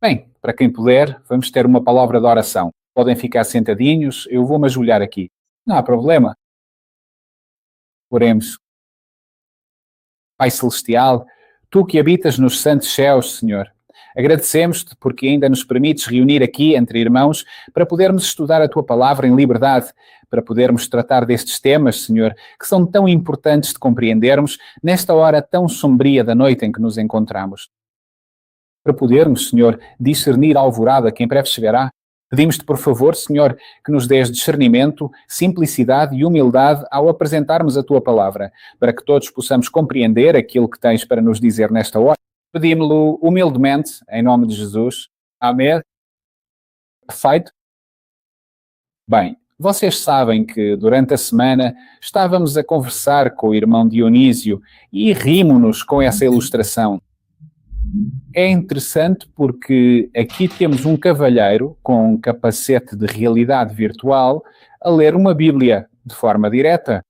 Bem, para quem puder, vamos ter uma palavra de oração. Podem ficar sentadinhos, eu vou-me ajoelhar aqui. Não há problema. Oremos. Pai Celestial, Tu que habitas nos santos céus, Senhor, agradecemos-te porque ainda nos permites reunir aqui entre irmãos para podermos estudar a Tua palavra em liberdade, para podermos tratar destes temas, Senhor, que são tão importantes de compreendermos nesta hora tão sombria da noite em que nos encontramos. Para podermos, Senhor, discernir a alvorada que em breve chegará, pedimos-te, por favor, Senhor, que nos dês discernimento, simplicidade e humildade ao apresentarmos a Tua palavra, para que todos possamos compreender aquilo que tens para nos dizer nesta hora. Pedimos-lo humildemente, em nome de Jesus. Amém. Perfeito. Bem, vocês sabem que durante a semana estávamos a conversar com o irmão Dionísio e rimos-nos com essa ilustração. É interessante porque aqui temos um cavalheiro com um capacete de realidade virtual a ler uma Bíblia de forma direta,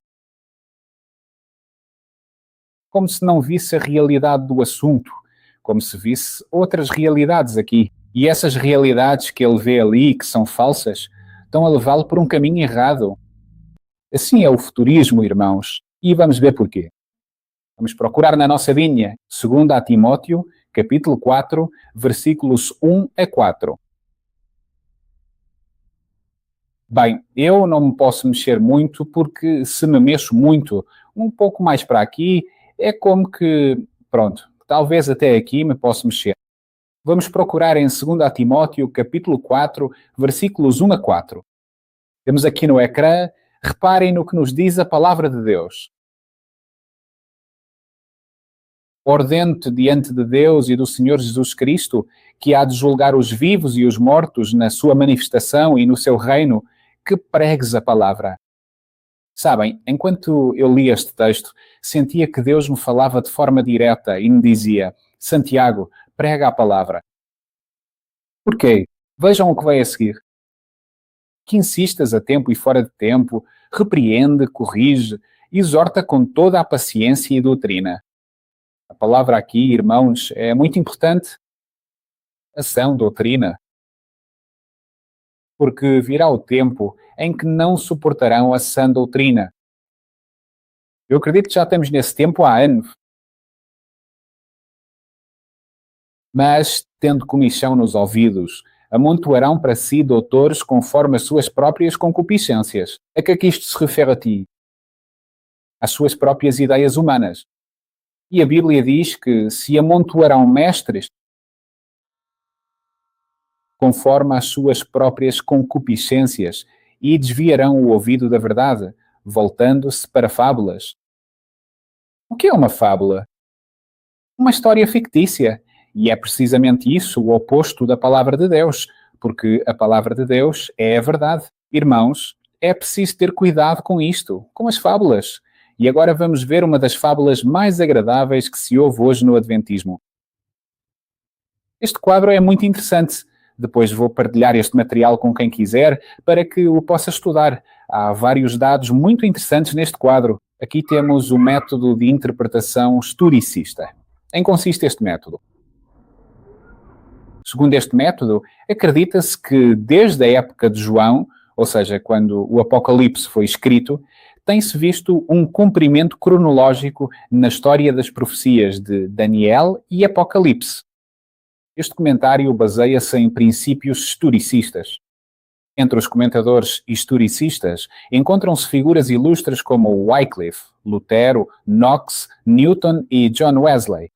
como se não visse a realidade do assunto, como se visse outras realidades aqui. E essas realidades que ele vê ali, que são falsas, estão a levá-lo por um caminho errado. Assim é o futurismo, irmãos, e vamos ver porquê. Vamos procurar na nossa vinha, 2 a Timóteo, capítulo 4, versículos 1 a 4. Bem, eu não me posso mexer muito porque se me mexo muito, um pouco mais para aqui, é como que, pronto, talvez até aqui me posso mexer. Vamos procurar em 2 Timóteo, capítulo 4, versículos 1 a 4. Temos aqui no ecrã, reparem no que nos diz a palavra de Deus. Ordeno-te diante de Deus e do Senhor Jesus Cristo, que há de julgar os vivos e os mortos na sua manifestação e no seu reino, que pregues a palavra. Sabem, enquanto eu li este texto, sentia que Deus me falava de forma direta e me dizia: Santiago, prega a palavra. Porquê? Vejam o que vai a seguir. Que insistas a tempo e fora de tempo, repreende, corrige, exorta com toda a paciência e doutrina. A palavra aqui, irmãos, é muito importante. Ação, doutrina. Porque virá o tempo em que não suportarão a sã doutrina. Eu acredito que já estamos nesse tempo há anos. Mas, tendo comichão nos ouvidos, amontoarão para si doutores conforme as suas próprias concupiscências. A que é que isto se refere a ti? Às suas próprias ideias humanas. E a Bíblia diz que se amontoarão mestres conforme as suas próprias concupiscências e desviarão o ouvido da verdade, voltando-se para fábulas. O que é uma fábula? Uma história fictícia. E é precisamente isso o oposto da palavra de Deus, porque a palavra de Deus é a verdade. Irmãos, é preciso ter cuidado com isto, com as fábulas. E agora vamos ver uma das fábulas mais agradáveis que se ouve hoje no Adventismo. Este quadro é muito interessante. Depois vou partilhar este material com quem quiser para que o possa estudar. Há vários dados muito interessantes neste quadro. Aqui temos o método de interpretação historicista. Em que consiste este método? Segundo este método, acredita-se que desde a época de João, ou seja, quando o Apocalipse foi escrito, tem-se visto um cumprimento cronológico na história das profecias de Daniel e Apocalipse. Este comentário baseia-se em princípios historicistas. Entre os comentadores historicistas encontram-se figuras ilustres como Wycliffe, Lutero, Knox, Newton e John Wesley.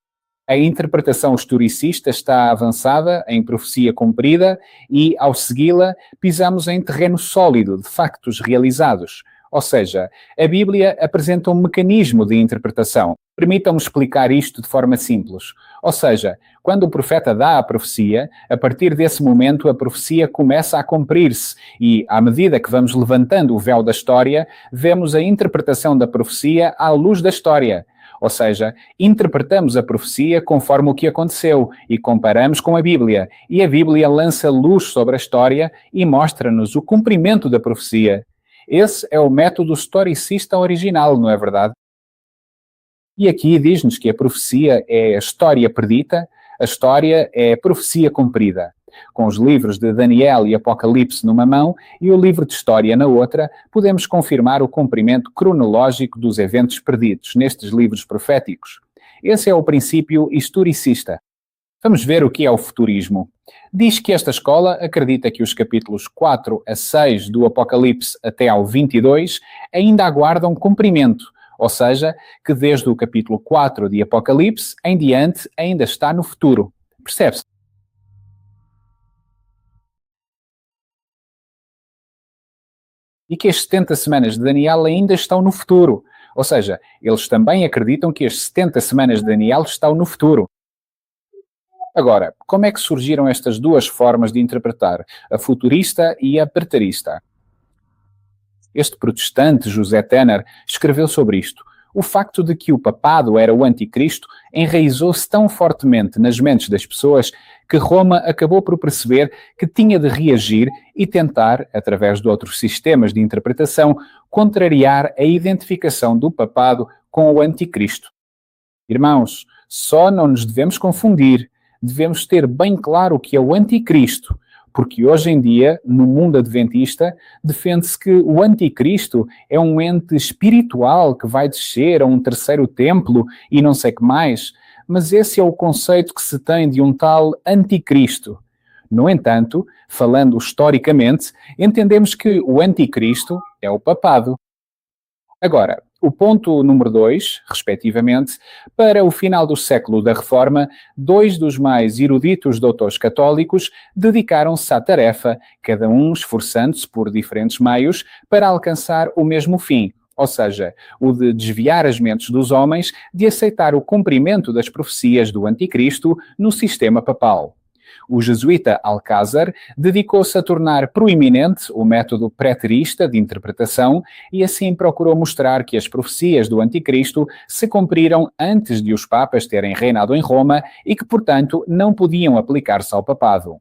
A interpretação historicista está avançada em profecia cumprida e, ao segui-la, pisamos em terreno sólido de factos realizados. Ou seja, a Bíblia apresenta um mecanismo de interpretação. Permitam-me explicar isto de forma simples. Ou seja, quando o profeta dá a profecia, a partir desse momento a profecia começa a cumprir-se e, à medida que vamos levantando o véu da história, vemos a interpretação da profecia à luz da história. Ou seja, interpretamos a profecia conforme o que aconteceu e comparamos com a Bíblia. E a Bíblia lança luz sobre a história e mostra-nos o cumprimento da profecia. Esse é o método historicista original, não é verdade? E aqui diz-nos que a profecia é a história predita, A história é profecia cumprida. Com os livros de Daniel e Apocalipse numa mão e o livro de História na outra, podemos confirmar o cumprimento cronológico dos eventos perdidos nestes livros proféticos. Esse é o princípio historicista. Vamos ver o que é o futurismo. Diz que esta escola acredita que os capítulos 4 a 6 do Apocalipse até ao 22 ainda aguardam cumprimento, ou seja, que desde o capítulo 4 de Apocalipse em diante ainda está no futuro. Percebe-se? E que as 70 semanas de Daniel ainda estão no futuro. Ou seja, eles também acreditam que as 70 semanas de Daniel estão no futuro. Agora, como é que surgiram estas duas formas de interpretar, a futurista e a preterista? Este protestante, José Tenner, escreveu sobre isto. O facto de que o papado era o anticristo enraizou-se tão fortemente nas mentes das pessoas que Roma acabou por perceber que tinha de reagir e tentar, através de outros sistemas de interpretação, contrariar a identificação do papado com o anticristo. Irmãos, só não nos devemos confundir. Devemos ter bem claro o que é o anticristo, porque hoje em dia, no mundo adventista, defende-se que o anticristo é um ente espiritual que vai descer a um terceiro templo e não sei o que mais, mas esse é o conceito que se tem de um tal anticristo. No entanto, falando historicamente, entendemos que o anticristo é o papado. Agora, o ponto número 2, respectivamente, para o final do século da Reforma, dois dos mais eruditos doutores católicos dedicaram-se à tarefa, cada um esforçando-se por diferentes meios para alcançar o mesmo fim, ou seja, o de desviar as mentes dos homens de aceitar o cumprimento das profecias do Anticristo no sistema papal. O jesuíta Alcázar dedicou-se a tornar proeminente o método preterista de interpretação e assim procurou mostrar que as profecias do Anticristo se cumpriram antes de os papas terem reinado em Roma e que, portanto, não podiam aplicar-se ao papado.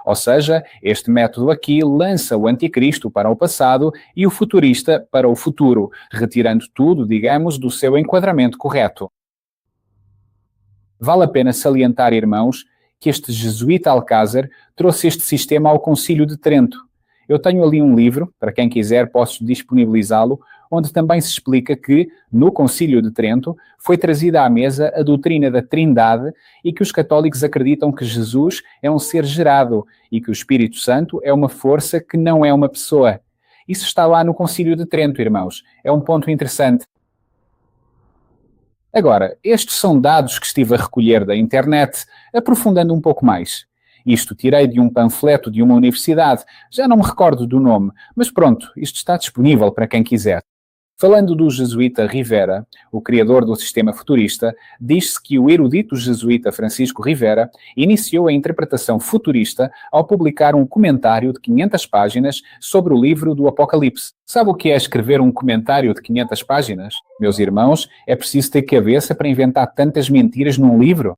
Ou seja, este método aqui lança o Anticristo para o passado e o futurista para o futuro, retirando tudo, digamos, do seu enquadramento correto. Vale a pena salientar, irmãos, que este jesuíta Alcázar trouxe este sistema ao Concílio de Trento. Eu tenho ali um livro, para quem quiser posso disponibilizá-lo, onde também se explica que, no Concílio de Trento, foi trazida à mesa a doutrina da Trindade e que os católicos acreditam que Jesus é um ser gerado e que o Espírito Santo é uma força que não é uma pessoa. Isso está lá no Concílio de Trento, irmãos. É um ponto interessante. Agora, estes são dados que estive a recolher da internet, aprofundando um pouco mais. Isto tirei de um panfleto de uma universidade, já não me recordo do nome, mas pronto, isto está disponível para quem quiser. Falando do jesuíta Rivera, o criador do sistema futurista, diz-se que o erudito jesuíta Francisco Rivera iniciou a interpretação futurista ao publicar um comentário de 500 páginas sobre o livro do Apocalipse. Sabe o que é escrever um comentário de 500 páginas? Meus irmãos, é preciso ter cabeça para inventar tantas mentiras num livro?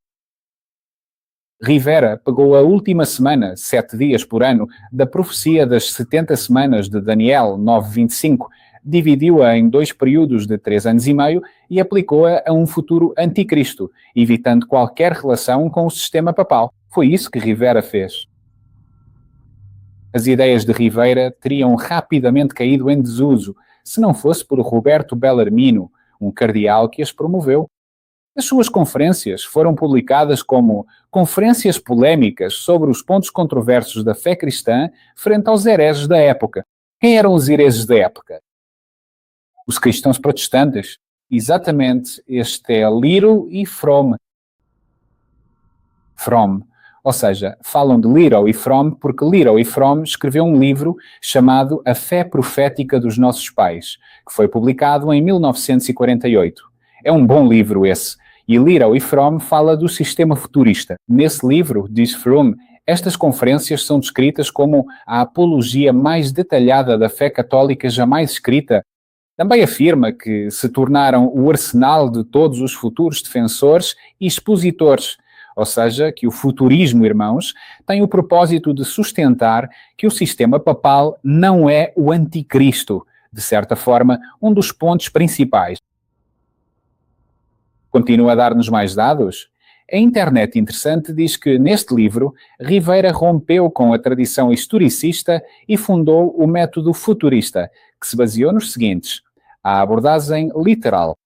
Rivera pegou a última semana, 7 dias por ano, da profecia das 70 semanas de Daniel 9:25, dividiu-a em 2 períodos de 3 anos e meio e aplicou-a a um futuro anticristo, evitando qualquer relação com o sistema papal. Foi isso que Rivera fez. As ideias de Rivera teriam rapidamente caído em desuso, se não fosse por Roberto Bellarmino, um cardeal que as promoveu. As suas conferências foram publicadas como conferências polémicas sobre os pontos controversos da fé cristã frente aos hereges da época. Quem eram os hereges da época? Os cristãos protestantes. Exatamente, este é Liro e Fromm. Fromm. Ou seja, falam de Liro e Fromm porque Liro e Fromm escreveu um livro chamado A Fé Profética dos Nossos Pais, que foi publicado em 1948. É um bom livro esse. E Liro e Fromm fala do sistema futurista. Nesse livro, diz Fromm, estas conferências são descritas como a apologia mais detalhada da fé católica jamais escrita. Também afirma que se tornaram o arsenal de todos os futuros defensores e expositores, ou seja, que o futurismo, irmãos, tem o propósito de sustentar que o sistema papal não é o anticristo, de certa forma, um dos pontos principais. Continua a dar-nos mais dados? A internet interessante diz que, neste livro, Rivera rompeu com a tradição historicista e fundou o método futurista, que se baseou nos seguintes: a abordagem literal.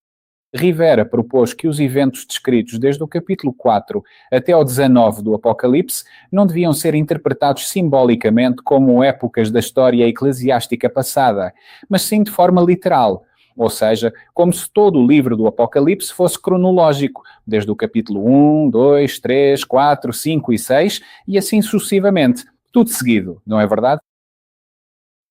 Rivera propôs que os eventos descritos desde o capítulo 4 até ao 19 do Apocalipse não deviam ser interpretados simbolicamente como épocas da história eclesiástica passada, mas sim de forma literal, ou seja, como se todo o livro do Apocalipse fosse cronológico, desde o capítulo 1, 2, 3, 4, 5 e 6, e assim sucessivamente, tudo seguido, não é verdade?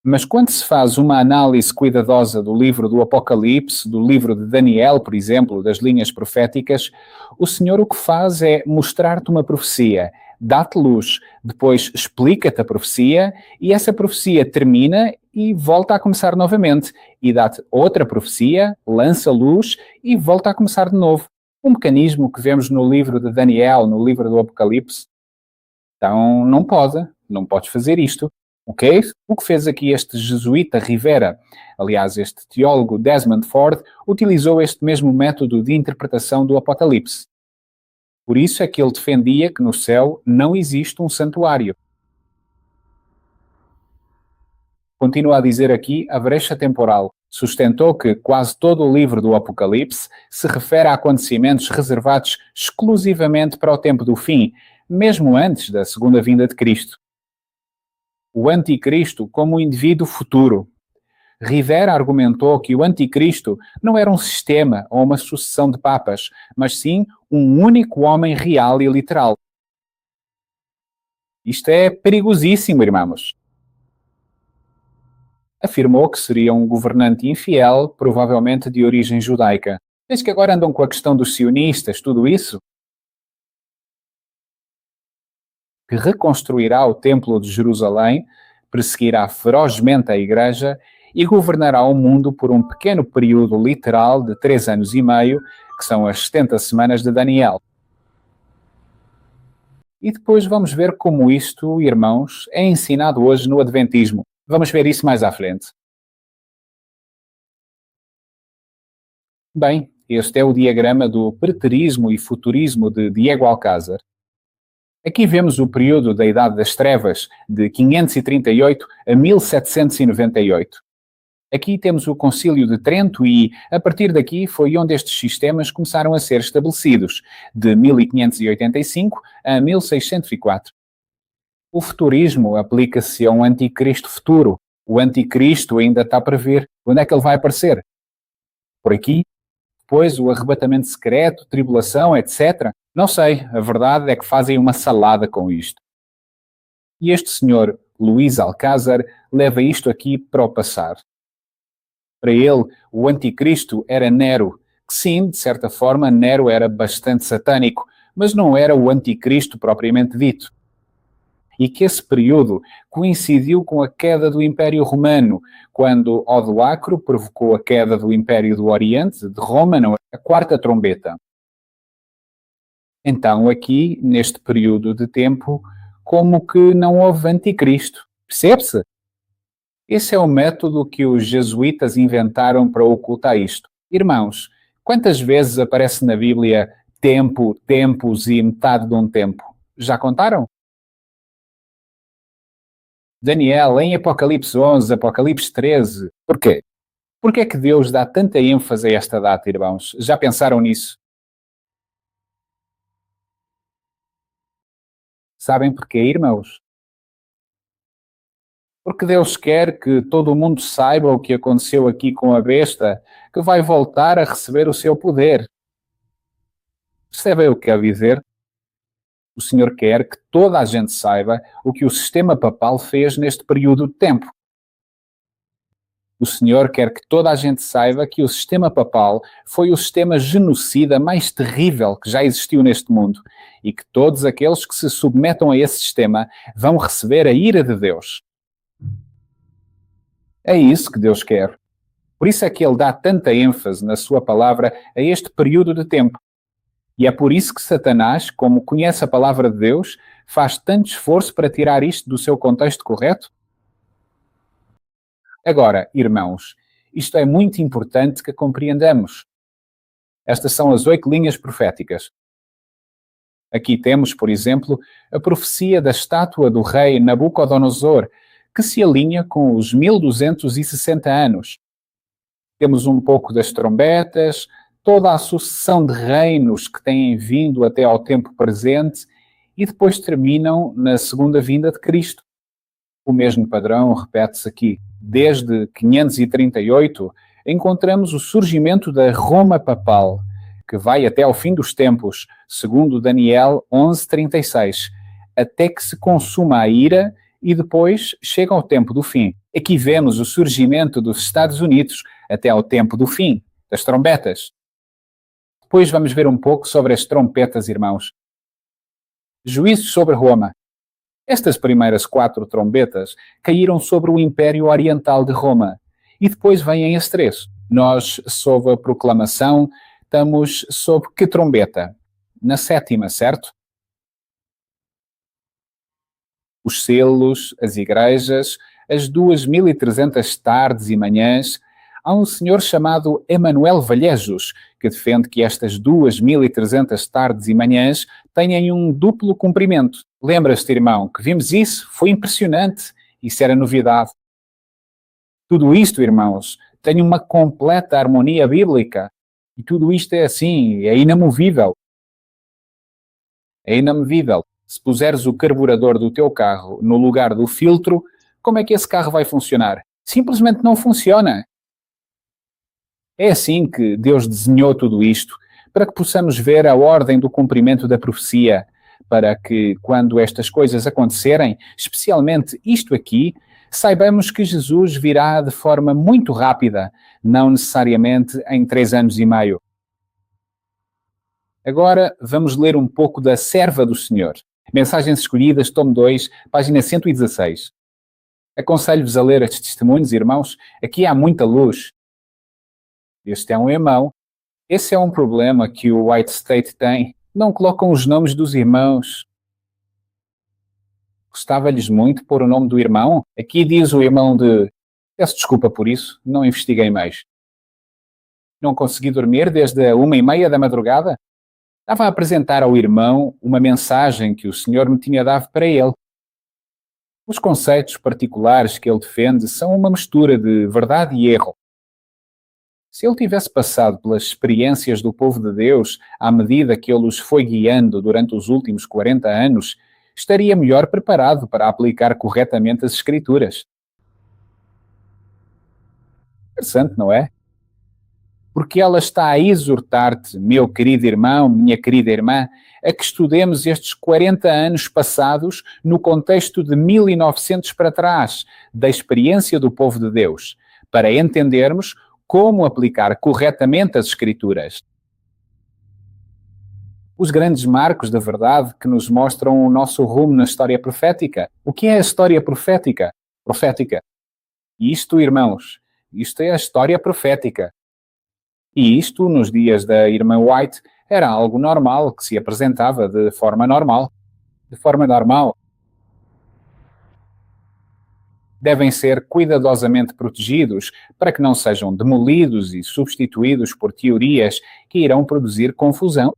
Mas quando se faz uma análise cuidadosa do livro do Apocalipse, do livro de Daniel, por exemplo, das linhas proféticas, o Senhor o que faz é mostrar-te uma profecia, dá-te luz, depois explica-te a profecia e essa profecia termina e volta a começar novamente, e dá-te outra profecia, lança luz e volta a começar de novo. Um mecanismo que vemos no livro de Daniel, no livro do Apocalipse. Então, não podes fazer isto, ok? O que fez aqui este jesuíta Rivera, aliás, este teólogo Desmond Ford, utilizou este mesmo método de interpretação do Apocalipse. Por isso é que ele defendia que no céu não existe um santuário. Continua a dizer aqui a brecha temporal. Sustentou que quase todo o livro do Apocalipse se refere a acontecimentos reservados exclusivamente para o tempo do fim, mesmo antes da segunda vinda de Cristo. O anticristo como um indivíduo futuro. Rivera argumentou que o anticristo não era um sistema ou uma sucessão de papas, mas sim um único homem real e literal. Isto é perigosíssimo, irmãos. Afirmou que seria um governante infiel, provavelmente de origem judaica. Eis que agora andam com a questão dos sionistas, tudo isso, que reconstruirá o Templo de Jerusalém, perseguirá ferozmente a Igreja e governará o mundo por um pequeno período literal de 3 anos e meio, que são as 70 semanas de Daniel. E depois vamos ver como isto, irmãos, é ensinado hoje no Adventismo. Vamos ver isso mais à frente. Bem, este é o diagrama do preterismo e futurismo de Diego Alcázar. Aqui vemos o período da Idade das Trevas, de 538 a 1798. Aqui temos o Concílio de Trento e, a partir daqui, foi onde estes sistemas começaram a ser estabelecidos, de 1585 a 1604. O futurismo aplica-se a um anticristo futuro. O anticristo ainda está para ver. Quando é que ele vai aparecer? Por aqui? Depois o arrebatamento secreto, tribulação, etc. Não sei, a verdade é que fazem uma salada com isto. E este senhor, Luís Alcázar, leva isto aqui para o passar. Para ele, o anticristo era Nero, que sim, de certa forma, Nero era bastante satânico, mas não era o anticristo propriamente dito. E que esse período coincidiu com a queda do Império Romano, quando Odoacro provocou a queda do Império do Oriente, de Roma, a quarta trombeta. Então, aqui, neste período de tempo, como que não houve anticristo. Percebe-se? Esse é o método que os jesuítas inventaram para ocultar isto. Irmãos, quantas vezes aparece na Bíblia tempo, tempos e metade de um tempo? Já contaram? Daniel, em Apocalipse 11, Apocalipse 13. Porquê? Porquê é que Deus dá tanta ênfase a esta data, irmãos? Já pensaram nisso? Sabem porquê, irmãos? Porque Deus quer que todo mundo saiba o que aconteceu aqui com a besta, que vai voltar a receber o seu poder. Percebem o que quer dizer? O Senhor quer que toda a gente saiba o que o sistema papal fez neste período de tempo. O Senhor quer que toda a gente saiba que o sistema papal foi o sistema genocida mais terrível que já existiu neste mundo e que todos aqueles que se submetam a esse sistema vão receber a ira de Deus. É isso que Deus quer. Por isso é que Ele dá tanta ênfase na sua palavra a este período de tempo. E é por isso que Satanás, como conhece a palavra de Deus, faz tanto esforço para tirar isto do seu contexto correto. Agora, irmãos, isto é muito importante que compreendamos. Estas são as 8 linhas proféticas. Aqui temos, por exemplo, a profecia da estátua do rei Nabucodonosor, que se alinha com os 1260 anos. Temos um pouco das trombetas, toda a sucessão de reinos que têm vindo até ao tempo presente e depois terminam na segunda vinda de Cristo. O mesmo padrão repete-se aqui. Desde 538, encontramos o surgimento da Roma papal, que vai até ao fim dos tempos, segundo Daniel 11:36, até que se consuma a ira e depois chega ao tempo do fim. Aqui vemos o surgimento dos Estados Unidos até ao tempo do fim, das trombetas. Depois vamos ver um pouco sobre as trompetas, irmãos. Juízos sobre Roma. Estas primeiras 4 trombetas caíram sobre o Império Oriental de Roma. E depois vêm as 3. Nós, sob a proclamação, estamos sob que trombeta? Na 7ª, certo? Os selos, as igrejas, as 2.300 tardes e manhãs. Há um senhor chamado Emanuel Valhejos, que defende que estas 2.300 tardes e manhãs têm um duplo cumprimento. Lembras-te, irmão, que vimos isso? Foi impressionante. Isso era novidade. Tudo isto, irmãos, tem uma completa harmonia bíblica. E tudo isto é assim, é inamovível. É inamovível. Se puseres o carburador do teu carro no lugar do filtro, como é que esse carro vai funcionar? Simplesmente não funciona. É assim que Deus desenhou tudo isto, para que possamos ver a ordem do cumprimento da profecia, para que, quando estas coisas acontecerem, especialmente isto aqui, saibamos que Jesus virá de forma muito rápida, não necessariamente em 3 anos e meio. Agora vamos ler um pouco da Serva do Senhor. Mensagens Escolhidas, tomo 2, página 116. Aconselho-vos a ler estes testemunhos, irmãos. Aqui há muita luz. Este é um irmão. Esse é um problema que o White State tem. Não colocam os nomes dos irmãos. Gostava-lhes muito pôr o nome do irmão. Aqui diz o irmão de... Peço desculpa por isso, não investiguei mais. Não consegui dormir desde a 1:30 da madrugada. Estava a apresentar ao irmão uma mensagem que o Senhor me tinha dado para ele. Os conceitos particulares que ele defende são uma mistura de verdade e erro. Se ele tivesse passado pelas experiências do povo de Deus à medida que ele os foi guiando durante os últimos 40 anos, estaria melhor preparado para aplicar corretamente as Escrituras. Interessante, não é? Porque ela está a exortar-te, meu querido irmão, minha querida irmã, a que estudemos estes 40 anos passados no contexto de 1900 para trás, da experiência do povo de Deus, para entendermos como aplicar corretamente as Escrituras. Os grandes marcos da verdade que nos mostram o nosso rumo na história profética. O que é a história profética? Isto, irmãos, isto é a história profética. E isto, nos dias da irmã White, era algo normal, que se apresentava de forma normal. De forma normal. Devem ser cuidadosamente protegidos para que não sejam demolidos e substituídos por teorias que irão produzir confusão.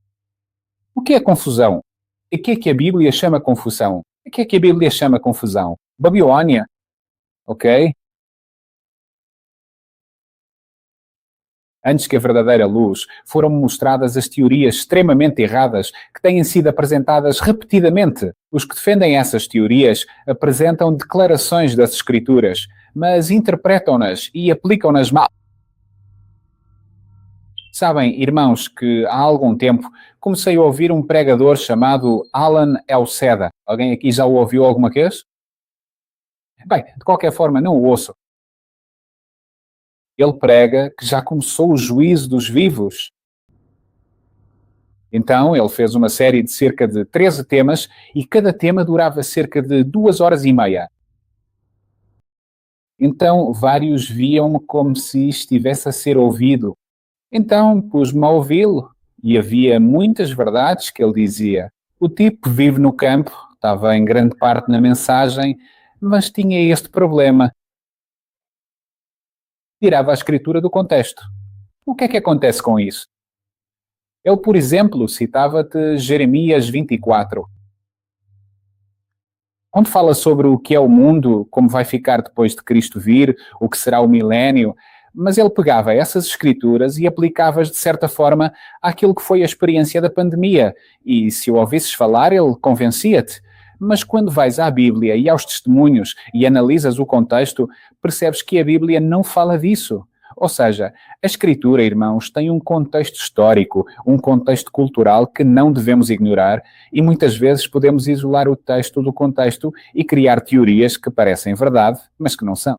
O que é confusão? O que é que a Bíblia chama confusão? O que é que a Bíblia chama confusão? Babilônia. Ok? Antes que a verdadeira luz, foram mostradas as teorias extremamente erradas que têm sido apresentadas repetidamente. Os que defendem essas teorias apresentam declarações das Escrituras, mas interpretam-nas e aplicam-nas mal. Sabem, irmãos, que há algum tempo comecei a ouvir um pregador chamado Alan Elseda. Alguém aqui já o ouviu alguma vez? Bem, de qualquer forma, não o ouço. Ele prega que já começou o juízo dos vivos. Então, ele fez uma série de cerca de 13 temas e cada tema durava cerca de 2 horas e meia. Então, vários viam-me como se estivesse a ser ouvido. Então, pus-me a ouvi-lo e havia muitas verdades que ele dizia. O tipo vive no campo, estava em grande parte na mensagem, mas tinha este problema. Tirava a Escritura do contexto. O que é que acontece com isso? Ele, por exemplo, citava-te Jeremias 24, onde fala sobre o que é o mundo, como vai ficar depois de Cristo vir, o que será o milénio, mas ele pegava essas escrituras e aplicava-as de certa forma àquilo que foi a experiência da pandemia, e se o ouvisses falar, ele convencia-te. Mas quando vais à Bíblia e aos testemunhos e analisas o contexto, percebes que a Bíblia não fala disso. Ou seja, a Escritura, irmãos, tem um contexto histórico, um contexto cultural que não devemos ignorar e muitas vezes podemos isolar o texto do contexto e criar teorias que parecem verdade, mas que não são.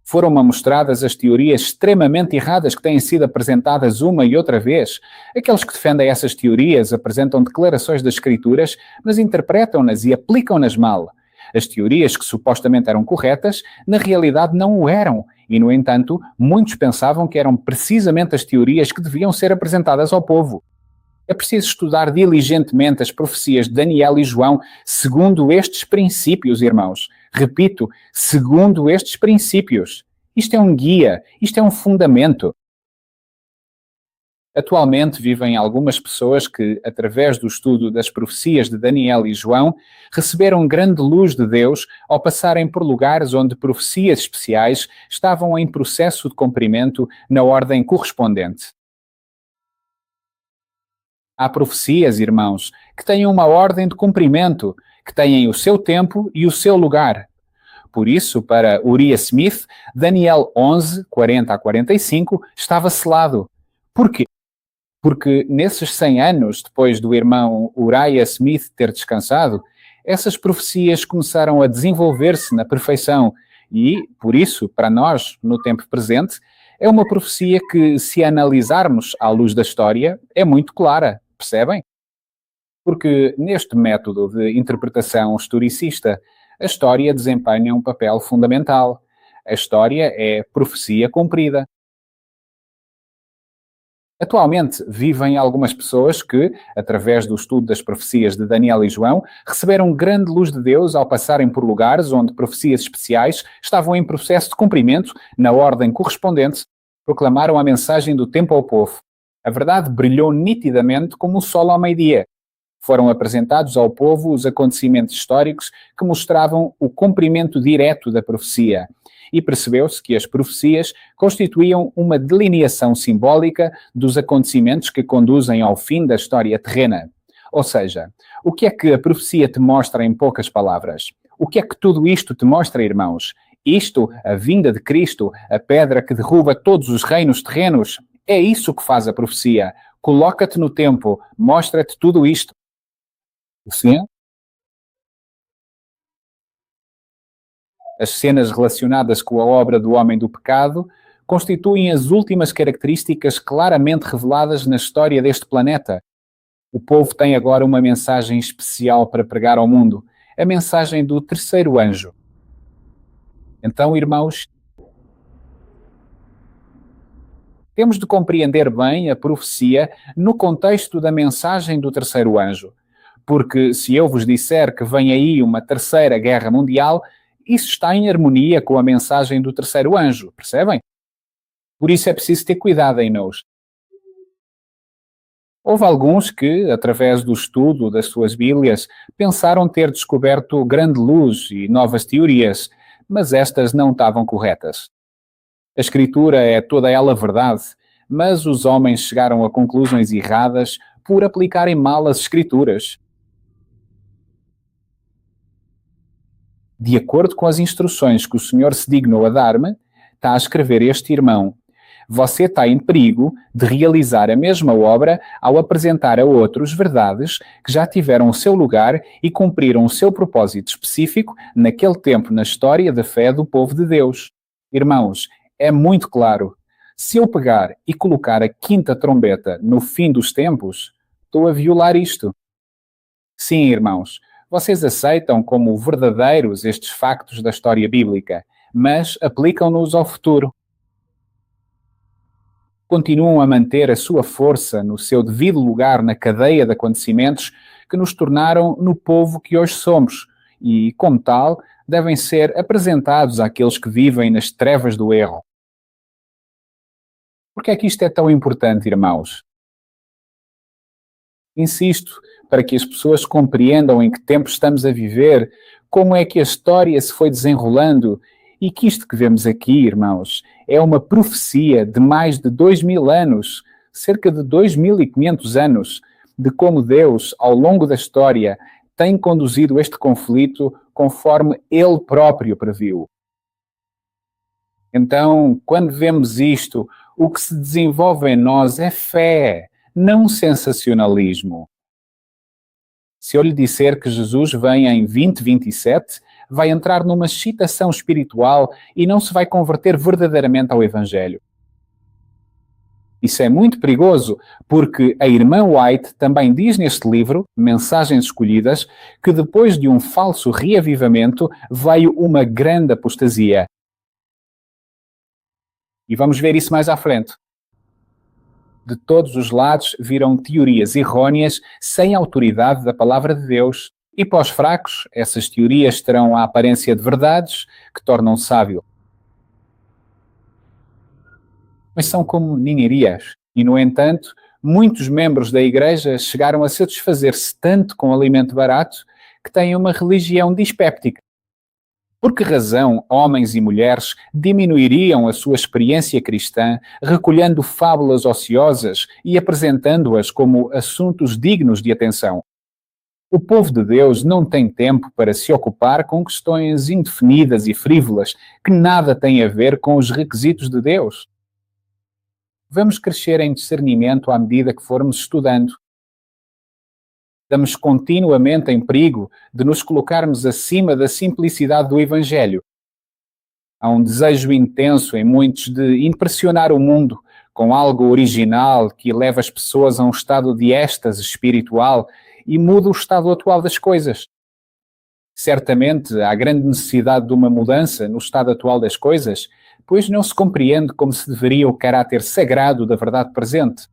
Foram-me mostradas as teorias extremamente erradas que têm sido apresentadas uma e outra vez. Aqueles que defendem essas teorias apresentam declarações das Escrituras, mas interpretam-nas e aplicam-nas mal. As teorias que supostamente eram corretas, na realidade não o eram, e, no entanto, muitos pensavam que eram precisamente as teorias que deviam ser apresentadas ao povo. É preciso estudar diligentemente as profecias de Daniel e João segundo estes princípios, irmãos. Repito, segundo estes princípios. Isto é um guia, isto é um fundamento. Atualmente vivem algumas pessoas que, através do estudo das profecias de Daniel e João, receberam grande luz de Deus ao passarem por lugares onde profecias especiais estavam em processo de cumprimento na ordem correspondente. Há profecias, irmãos, que têm uma ordem de cumprimento, que têm o seu tempo e o seu lugar. Por isso, para Uriah Smith, Daniel 11, 40 a 45 estava selado. Por quê? Porque nesses 100 anos, depois do irmão Uriah Smith ter descansado, essas profecias começaram a desenvolver-se na perfeição e, por isso, para nós, no tempo presente, é uma profecia que, se analisarmos à luz da história, é muito clara, percebem? Porque neste método de interpretação historicista, a história desempenha um papel fundamental. A história é profecia cumprida. Atualmente, vivem algumas pessoas que, através do estudo das profecias de Daniel e João, receberam grande luz de Deus ao passarem por lugares onde profecias especiais estavam em processo de cumprimento, na ordem correspondente, proclamaram a mensagem do tempo ao povo. A verdade brilhou nitidamente como o sol ao meio-dia. Foram apresentados ao povo os acontecimentos históricos que mostravam o cumprimento direto da profecia. E percebeu-se que as profecias constituíam uma delineação simbólica dos acontecimentos que conduzem ao fim da história terrena. Ou seja, o que é que a profecia te mostra em poucas palavras? O que é que tudo isto te mostra, irmãos? Isto, a vinda de Cristo, a pedra que derruba todos os reinos terrenos, é isso que faz a profecia. Coloca-te no tempo, mostra-te tudo isto. Sim? As cenas relacionadas com a obra do homem do pecado constituem as últimas características claramente reveladas na história deste planeta. O povo tem agora uma mensagem especial para pregar ao mundo, a mensagem do terceiro anjo. Então, irmãos, temos de compreender bem a profecia no contexto da mensagem do terceiro anjo. Porque se eu vos disser que vem aí uma terceira guerra mundial, isso está em harmonia com a mensagem do terceiro anjo, percebem? Por isso é preciso ter cuidado em nós. Houve alguns que, através do estudo das suas Bíblias, pensaram ter descoberto grande luz e novas teorias, mas estas não estavam corretas. A Escritura é toda ela verdade, mas os homens chegaram a conclusões erradas por aplicarem mal as Escrituras. De acordo com as instruções que o Senhor se dignou a dar-me, está a escrever este irmão: você está em perigo de realizar a mesma obra ao apresentar a outros verdades que já tiveram o seu lugar e cumpriram o seu propósito específico naquele tempo na história da fé do povo de Deus. Irmãos, é muito claro. Se eu pegar e colocar a quinta trombeta no fim dos tempos, estou a violar isto. Sim, irmãos, vocês aceitam como verdadeiros estes factos da história bíblica, mas aplicam-nos ao futuro. Continuam a manter a sua força no seu devido lugar na cadeia de acontecimentos que nos tornaram no povo que hoje somos e, como tal, devem ser apresentados àqueles que vivem nas trevas do erro. Por que é que isto é tão importante, irmãos? Insisto, para que as pessoas compreendam em que tempo estamos a viver, como é que a história se foi desenrolando e que isto que vemos aqui, irmãos, é uma profecia de mais de 2000 anos, cerca de 2500 anos, de como Deus, ao longo da história, tem conduzido este conflito conforme Ele próprio previu. Então, quando vemos isto, o que se desenvolve em nós é fé, não sensacionalismo. Se eu lhe disser que Jesus vem em 2027, vai entrar numa excitação espiritual e não se vai converter verdadeiramente ao Evangelho. Isso é muito perigoso, porque a irmã White também diz neste livro, Mensagens Escolhidas, que depois de um falso reavivamento veio uma grande apostasia. E vamos ver isso mais à frente. De todos os lados viram teorias errôneas sem autoridade da palavra de Deus. E para os fracos, essas teorias terão a aparência de verdades que tornam sábio. Mas são como ninharias. E, no entanto, muitos membros da igreja chegaram a satisfazer-se tanto com alimento barato que têm uma religião dispéptica. Por que razão homens e mulheres diminuiriam a sua experiência cristã, recolhendo fábulas ociosas e apresentando-as como assuntos dignos de atenção? O povo de Deus não tem tempo para se ocupar com questões indefinidas e frívolas que nada têm a ver com os requisitos de Deus. Vamos crescer em discernimento à medida que formos estudando. Estamos continuamente em perigo de nos colocarmos acima da simplicidade do Evangelho. Há um desejo intenso em muitos de impressionar o mundo com algo original que leva as pessoas a um estado de êxtase espiritual e muda o estado atual das coisas. Certamente há grande necessidade de uma mudança no estado atual das coisas, pois não se compreende como se deveria o caráter sagrado da verdade presente.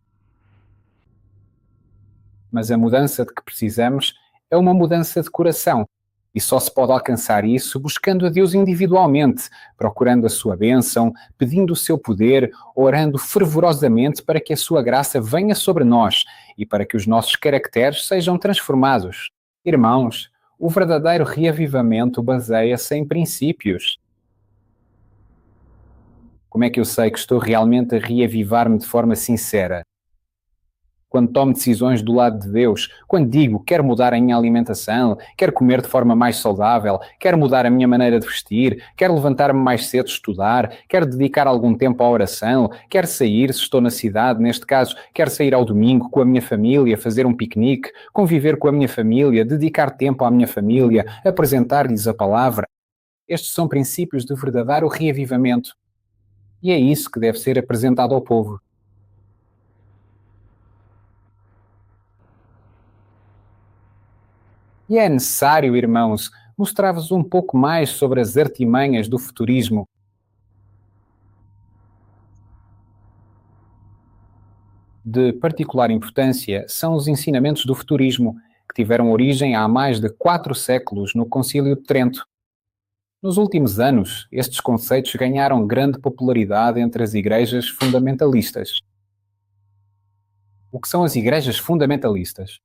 Mas a mudança de que precisamos é uma mudança de coração. E só se pode alcançar isso buscando a Deus individualmente, procurando a sua bênção, pedindo o seu poder, orando fervorosamente para que a sua graça venha sobre nós e para que os nossos caracteres sejam transformados. Irmãos, o verdadeiro reavivamento baseia-se em princípios. Como é que eu sei que estou realmente a reavivar-me de forma sincera? Quando tomo decisões do lado de Deus, quando digo quero mudar a minha alimentação, quero comer de forma mais saudável, quero mudar a minha maneira de vestir, quero levantar-me mais cedo estudar, quero dedicar algum tempo à oração, quero sair se estou na cidade, neste caso, quero sair ao domingo com a minha família, fazer um piquenique, conviver com a minha família, dedicar tempo à minha família, apresentar-lhes a palavra. Estes são princípios de verdadeiro reavivamento. E é isso que deve ser apresentado ao povo. E é necessário, irmãos, mostrar-vos um pouco mais sobre as artimanhas do futurismo. De particular importância são os ensinamentos do futurismo, que tiveram origem há mais de 4 séculos no Concílio de Trento. Nos últimos anos, estes conceitos ganharam grande popularidade entre as igrejas fundamentalistas. O que são as igrejas fundamentalistas?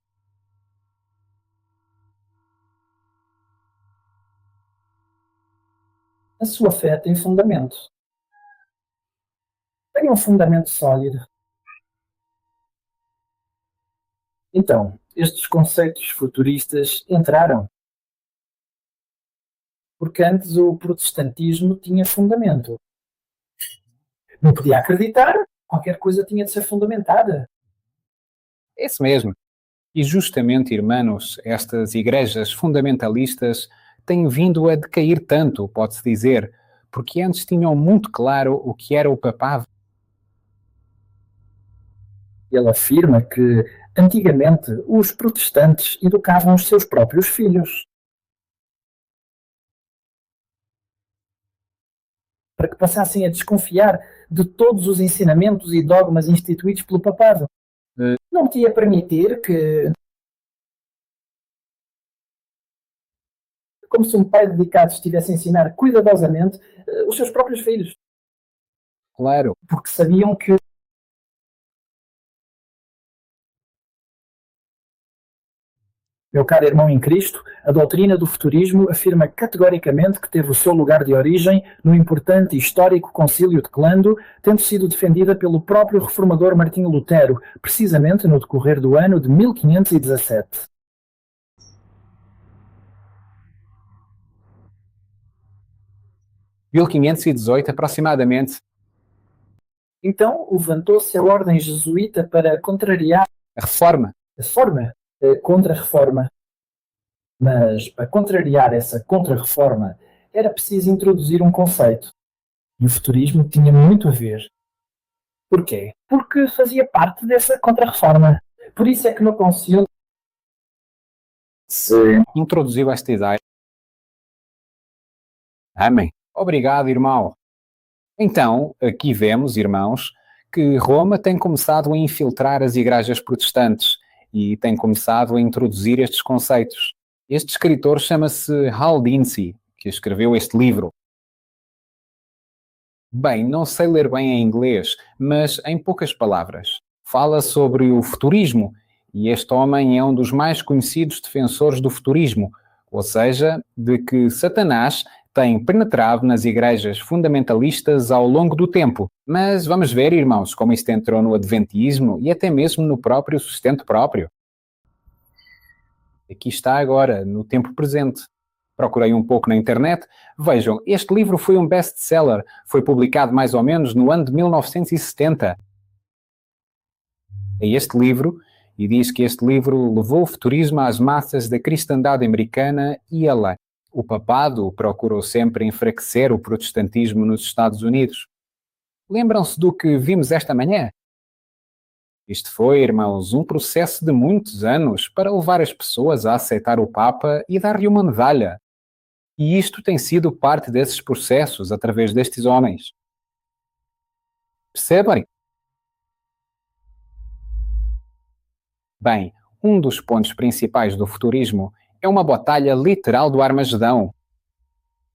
A sua fé tem fundamento. Tem um fundamento sólido. Então, estes conceitos futuristas entraram. Porque antes o protestantismo tinha fundamento. Não podia acreditar, qualquer coisa tinha de ser fundamentada. Isso mesmo. E justamente, irmãos, estas igrejas fundamentalistas têm vindo a decair tanto, pode-se dizer, porque antes tinham muito claro o que era o papado. Ele afirma que, antigamente, os protestantes educavam os seus próprios filhos para que passassem a desconfiar de todos os ensinamentos e dogmas instituídos pelo papado. Não podia permitir que, como se um pai dedicado estivesse a ensinar cuidadosamente os seus próprios filhos. Claro. Porque sabiam que Meu caro irmão em Cristo, a doutrina do futurismo afirma categoricamente que teve o seu lugar de origem no importante e histórico Concílio de Clando, tendo sido defendida pelo próprio reformador Martinho Lutero, precisamente no decorrer do ano de 1517. Em 1518, aproximadamente. Então, levantou-se a ordem jesuíta para contrariar A reforma. a contra-reforma. Mas, para contrariar essa contra-reforma, era preciso introduzir um conceito. E o futurismo tinha muito a ver. Porquê? Porque fazia parte dessa contra-reforma. Por isso é que no concílio se introduziu esta ideia. Amém. Obrigado, irmão. Então, aqui vemos, irmãos, que Roma tem começado a infiltrar as igrejas protestantes e tem começado a introduzir estes conceitos. Este escritor chama-se Hal Lindsey, que escreveu este livro. Bem, não sei ler bem em inglês, mas em poucas palavras. Fala sobre o futurismo, e este homem é um dos mais conhecidos defensores do futurismo, ou seja, de que Satanás tem penetrado nas igrejas fundamentalistas ao longo do tempo. Mas vamos ver, irmãos, como isto entrou no adventismo e até mesmo no próprio sustento próprio. Aqui está agora, no tempo presente. Procurei um pouco na internet. Vejam, este livro foi um best-seller. Foi publicado mais ou menos no ano de 1970. É este livro, e diz que este livro levou o futurismo às massas da cristandade americana e além. O papado procurou sempre enfraquecer o protestantismo nos Estados Unidos. Lembram-se do que vimos esta manhã? Isto foi, irmãos, um processo de muitos anos para levar as pessoas a aceitar o Papa e dar-lhe uma medalha. E isto tem sido parte desses processos através destes homens. Percebem? Bem, um dos pontos principais do futurismo é uma batalha literal do Armagedão.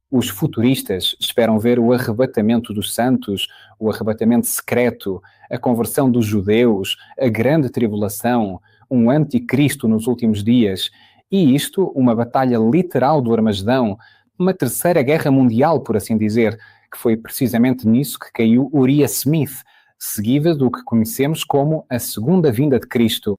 Os futuristas esperam ver o arrebatamento dos santos, o arrebatamento secreto, a conversão dos judeus, a grande tribulação, um anticristo nos últimos dias, e isto, uma batalha literal do Armagedão, uma terceira guerra mundial, por assim dizer, que foi precisamente nisso que caiu Uriah Smith, seguida do que conhecemos como a segunda vinda de Cristo.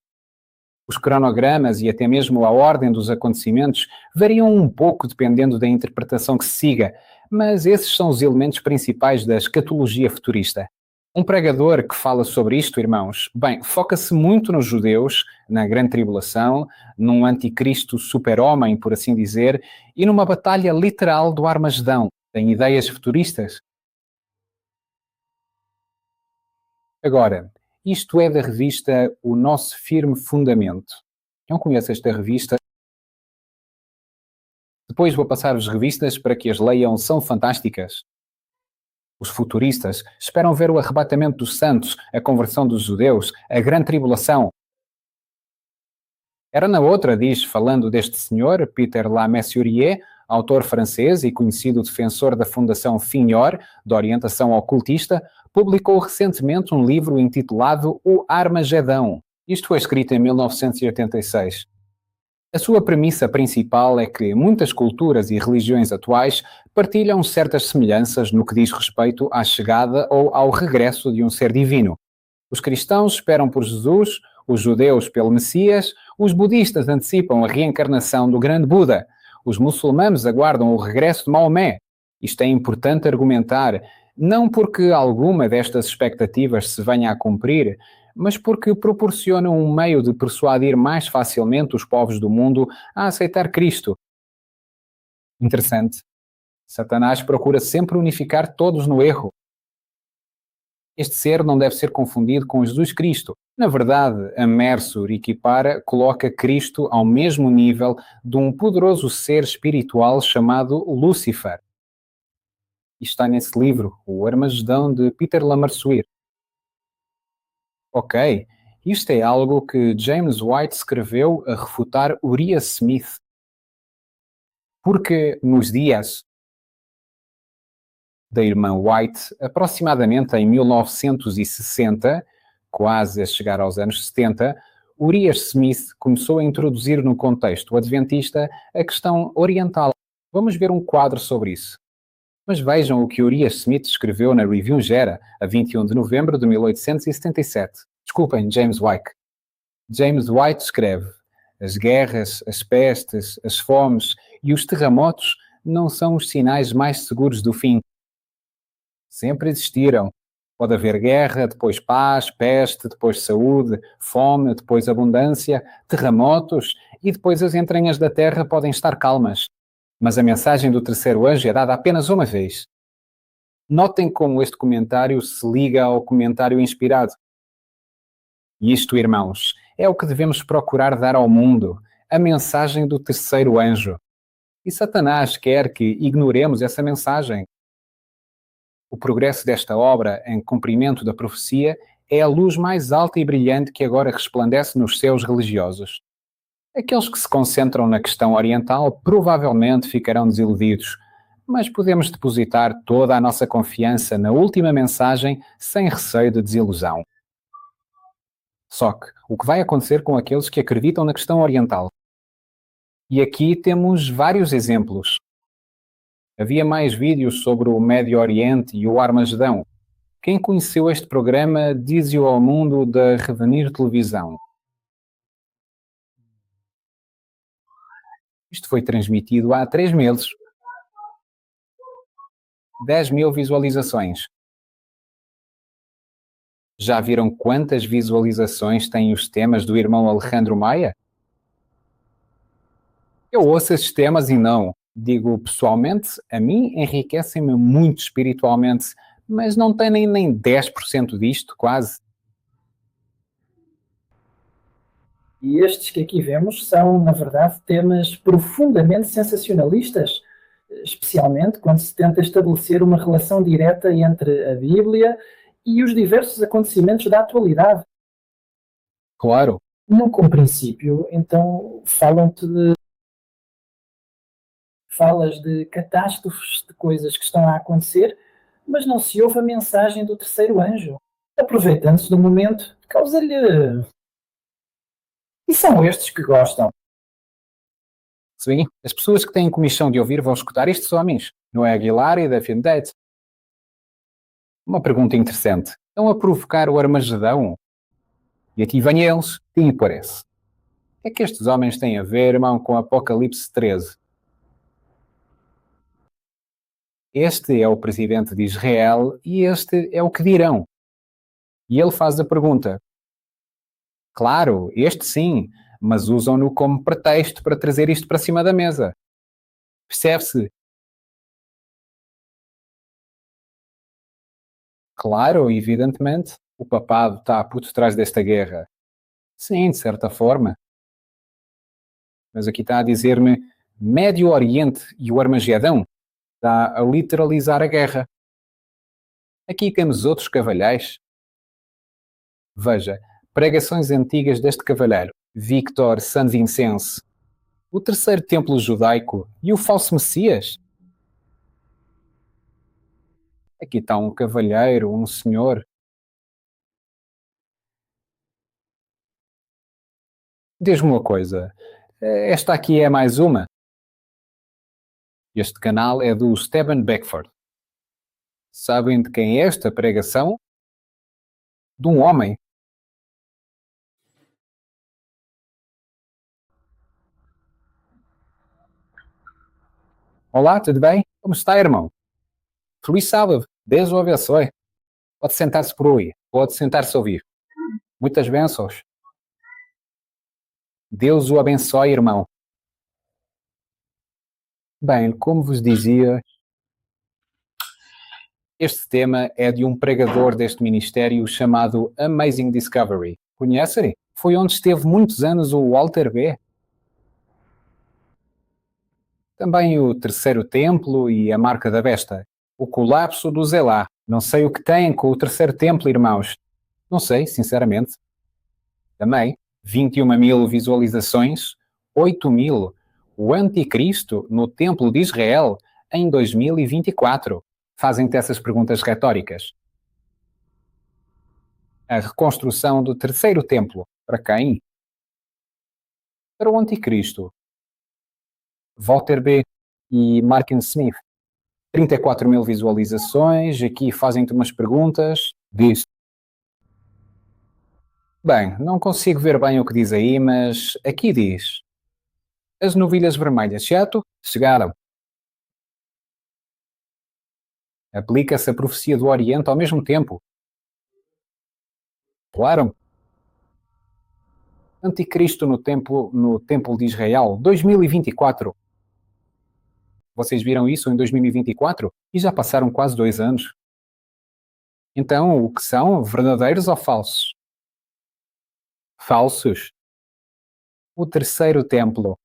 Os cronogramas e até mesmo a ordem dos acontecimentos variam um pouco dependendo da interpretação que se siga, mas esses são os elementos principais da escatologia futurista. Um pregador que fala sobre isto, irmãos, bem, foca-se muito nos judeus, na grande tribulação, num anticristo super-homem, por assim dizer, e numa batalha literal do Armagedão. Tem ideias futuristas? Agora, isto é da revista O Nosso Firme Fundamento. Não conheço esta revista. Depois vou passar-vos revistas para que as leiam, são fantásticas. Os futuristas esperam ver o arrebatamento dos santos, a conversão dos judeus, a grande tribulação. Era na outra, diz, falando deste senhor, Peter Lamessurier, autor francês e conhecido defensor da Fundação Fignon, de orientação ocultista, publicou recentemente um livro intitulado O Armagedão. Isto foi escrito em 1986. A sua premissa principal é que muitas culturas e religiões atuais partilham certas semelhanças no que diz respeito à chegada ou ao regresso de um ser divino. Os cristãos esperam por Jesus, os judeus pelo Messias, os budistas antecipam a reencarnação do grande Buda, os muçulmanos aguardam o regresso de Maomé. Isto é importante argumentar, não porque alguma destas expectativas se venha a cumprir, mas porque proporcionam um meio de persuadir mais facilmente os povos do mundo a aceitar Cristo. Interessante. Satanás procura sempre unificar todos no erro. Este ser não deve ser confundido com Jesus Cristo. Na verdade, a Mercer equipara coloca Cristo ao mesmo nível de um poderoso ser espiritual chamado Lúcifer. Isto está nesse livro, O Armagedão, de Peter Lamessurier. Ok, isto é algo que James White escreveu a refutar Uriah Smith. Porque nos dias da irmã White, aproximadamente em 1960, quase a chegar aos anos 70, Urias Smith começou a introduzir no contexto adventista a questão oriental. Vamos ver um quadro sobre isso. Mas vejam o que Urias Smith escreveu na Review Gera, a 21 de novembro de 1877. Desculpem, James White. James White escreve: as guerras, as pestes, as fomes e os terremotos não são os sinais mais seguros do fim. Sempre existiram. Pode haver guerra, depois paz, peste, depois saúde, fome, depois abundância, terremotos e depois as entranhas da terra podem estar calmas. Mas a mensagem do terceiro anjo é dada apenas uma vez. Notem como este comentário se liga ao comentário inspirado. E isto, irmãos, é o que devemos procurar dar ao mundo, a mensagem do terceiro anjo. E Satanás quer que ignoremos essa mensagem. O progresso desta obra, em cumprimento da profecia, é a luz mais alta e brilhante que agora resplandece nos céus religiosos. Aqueles que se concentram na questão oriental provavelmente ficarão desiludidos, mas podemos depositar toda a nossa confiança na última mensagem sem receio de desilusão. Só que, o que vai acontecer com aqueles que acreditam na questão oriental? E aqui temos vários exemplos. Havia mais vídeos sobre o Médio Oriente e o Armagedão. Quem conheceu este programa diz-o ao mundo da Revenir Televisão. Isto foi transmitido há 3 meses. 10.000 visualizações. Já viram quantas visualizações têm os temas do irmão Alejandro Maia? Eu ouço esses temas e não. Digo pessoalmente, a mim enriquecem-me muito espiritualmente, mas não tem nem 10% disto, quase. E estes que aqui vemos são, na verdade, temas profundamente sensacionalistas, especialmente quando se tenta estabelecer uma relação direta entre a Bíblia e os diversos acontecimentos da atualidade. Claro. Não como princípio, então falas de catástrofes, de coisas que estão a acontecer, mas não se ouve a mensagem do terceiro anjo. Aproveitando-se do momento, causa-lhe... E são estes que gostam. Sim, as pessoas que têm comissão de ouvir vão escutar estes homens, não é Aguilar e da Dead. Uma pergunta interessante. Estão a provocar o Armagedão? E aqui vêm eles, quem parece. O que é que estes homens têm a ver, irmão, com Apocalipse 13? Este é o presidente de Israel e este é o que dirão. E ele faz a pergunta. Claro, este sim, mas usam-no como pretexto para trazer isto para cima da mesa. Percebe-se? Claro, evidentemente, o papado está por detrás desta guerra. Sim, de certa forma. Mas aqui está a dizer-me Médio Oriente e o Armagedão. Está a literalizar a guerra. Aqui temos outros cavalheiros. Veja, pregações antigas deste cavalheiro, Victor San Vincense. O terceiro templo judaico e o falso Messias. Aqui está um cavalheiro, um senhor. Diz-me uma coisa, esta aqui é mais uma. Este canal é do Stephen Beckford. Sabem de quem é esta pregação? De um homem. Olá, tudo bem? Como está, irmão? Feliz sábado. Deus o abençoe. Pode sentar-se por aí. Pode sentar-se a ouvir. Muitas bênçãos. Deus o abençoe, irmão. Bem, como vos dizia, este tema é de um pregador deste ministério chamado Amazing Discovery. Conhecem? Foi onde esteve muitos anos o Walter B. Também o Terceiro Templo e a Marca da Besta. O colapso do Zelá. Não sei o que tem com o Terceiro Templo, irmãos. Não sei, sinceramente. Também, 21.000 visualizações, 8.000. O Anticristo no Templo de Israel em 2024. Fazem-te essas perguntas retóricas. A reconstrução do Terceiro Templo. Para quem? Para o Anticristo, Walter B. e Martin Smith. 34 mil visualizações. Aqui fazem-te umas perguntas. Diz. Bem, não consigo ver bem o que diz aí, mas aqui diz. As novilhas vermelhas, certo? Chegaram. Aplica-se a profecia do Oriente ao mesmo tempo. Claro. Anticristo no templo de Israel, 2024. Vocês viram isso em 2024? E já passaram quase 2 anos. Então, o que são? Verdadeiros ou falsos? Falsos. O terceiro templo.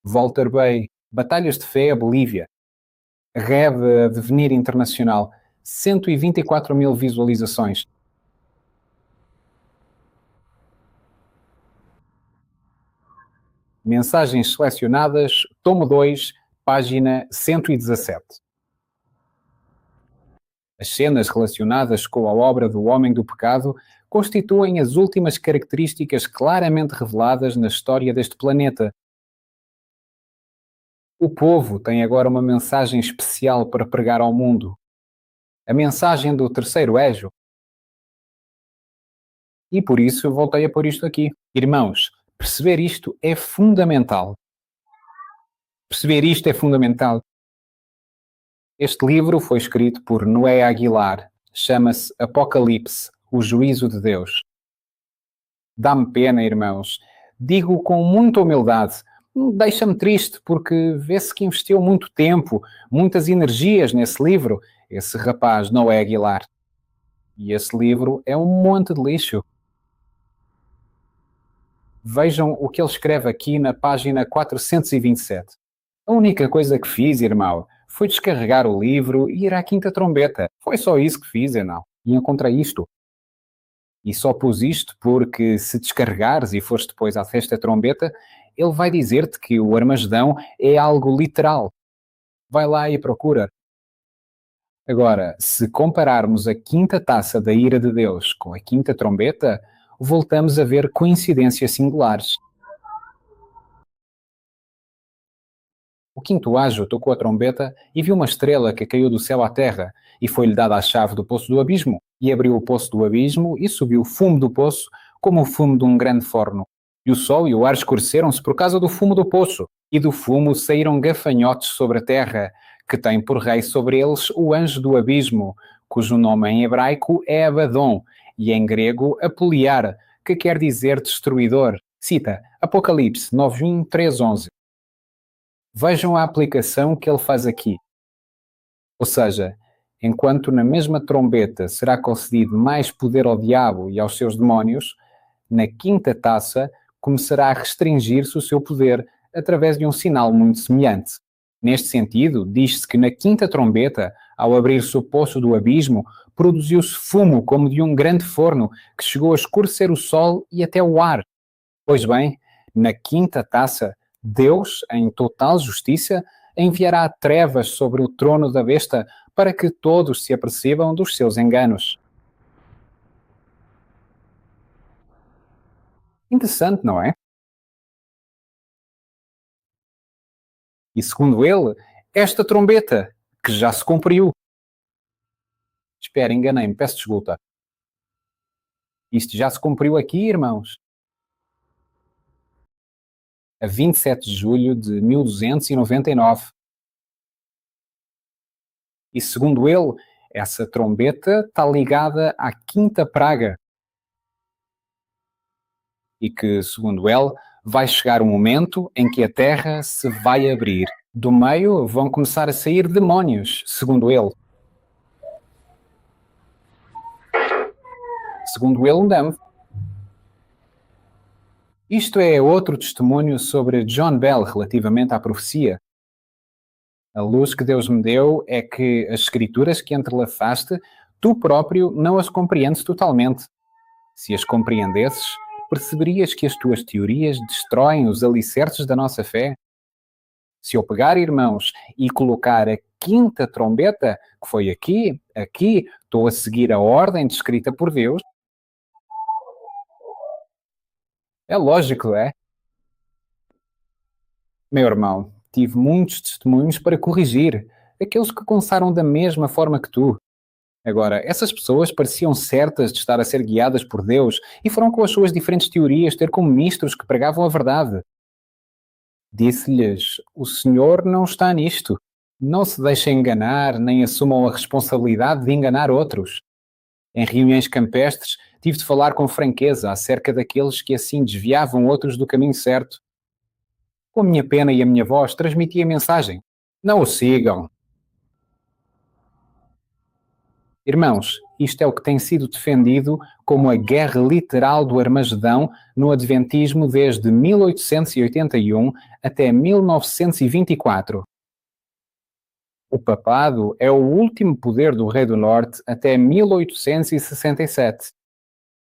Walter Bay. Batalhas de fé a Bolívia. Rev a Devenir Internacional. 124 mil visualizações. Mensagens selecionadas, tomo 2, página 117. As cenas relacionadas com a obra do Homem do Pecado constituem as últimas características claramente reveladas na história deste planeta. O povo tem agora uma mensagem especial para pregar ao mundo. A mensagem do terceiro Ejo. E por isso voltei a pôr isto aqui. Irmãos, perceber isto é fundamental. Perceber isto é fundamental. Este livro foi escrito por Noé Aguilar. Chama-se Apocalipse, o juízo de Deus. Dá-me pena, irmãos. Digo com muita humildade. Deixa-me triste porque vê-se que investiu muito tempo, muitas energias nesse livro, esse rapaz Noé Aguilar. E esse livro é um monte de lixo. Vejam o que ele escreve aqui na página 427. A única coisa que fiz, irmão, foi descarregar o livro e ir à quinta trombeta. Foi só isso que fiz, irmão. E encontrei isto. E só pus isto porque se descarregares e fores depois à sexta trombeta, ele vai dizer-te que o Armagedão é algo literal. Vai lá e procura. Agora, se compararmos a quinta taça da ira de Deus com a quinta trombeta, voltamos a ver coincidências singulares. O quinto anjo tocou a trombeta e viu uma estrela que caiu do céu à terra, e foi-lhe dada a chave do poço do abismo, e abriu o poço do abismo, e subiu o fumo do poço, como o fumo de um grande forno. E o sol e o ar escureceram-se por causa do fumo do poço, e do fumo saíram gafanhotos sobre a terra, que tem por rei sobre eles o anjo do abismo, cujo nome em hebraico é Abaddon, e em grego Apoliar, que quer dizer destruidor. Cita Apocalipse 9:1, 3:11. Vejam a aplicação que ele faz aqui. Ou seja, enquanto na mesma trombeta será concedido mais poder ao diabo e aos seus demónios, na quinta taça começará a restringir-se o seu poder através de um sinal muito semelhante. Neste sentido, diz-se que na quinta trombeta, ao abrir-se o poço do abismo, produziu-se fumo como de um grande forno que chegou a escurecer o sol e até o ar. Pois bem, na quinta taça, Deus, em total justiça, enviará trevas sobre o trono da besta para que todos se apercebam dos seus enganos. Interessante, não é? E segundo ele, esta trombeta, que já se cumpriu. Espera, enganei-me, peço desculpa. Isto já se cumpriu aqui, irmãos. A 27 de julho de 1299. E segundo ele, essa trombeta está ligada à quinta praga. E que, segundo ele, vai chegar um momento em que a terra se vai abrir. Do meio vão começar a sair demónios, segundo ele. Segundo ele, não. Isto é outro testemunho sobre John Bell relativamente à profecia. A luz que Deus me deu é que as escrituras que entrelaçaste, tu próprio não as compreendes totalmente. Se as compreendesses, perceberias que as tuas teorias destroem os alicerces da nossa fé. Se eu pegar, irmãos, e colocar a quinta trombeta, que foi aqui, estou a seguir a ordem descrita por Deus. É lógico, é? Meu irmão, tive muitos testemunhos para corrigir, aqueles que começaram da mesma forma que tu. Agora, essas pessoas pareciam certas de estar a ser guiadas por Deus e foram com as suas diferentes teorias ter como ministros que pregavam a verdade. Disse-lhes: o Senhor não está nisto. Não se deixem enganar, nem assumam a responsabilidade de enganar outros. Em reuniões campestres, tive de falar com franqueza acerca daqueles que assim desviavam outros do caminho certo. Com a minha pena e a minha voz, transmiti a mensagem: não o sigam. Irmãos, isto é o que tem sido defendido como a guerra literal do Armagedão no Adventismo desde 1881 até 1924. O papado é o último poder do Rei do Norte até 1867.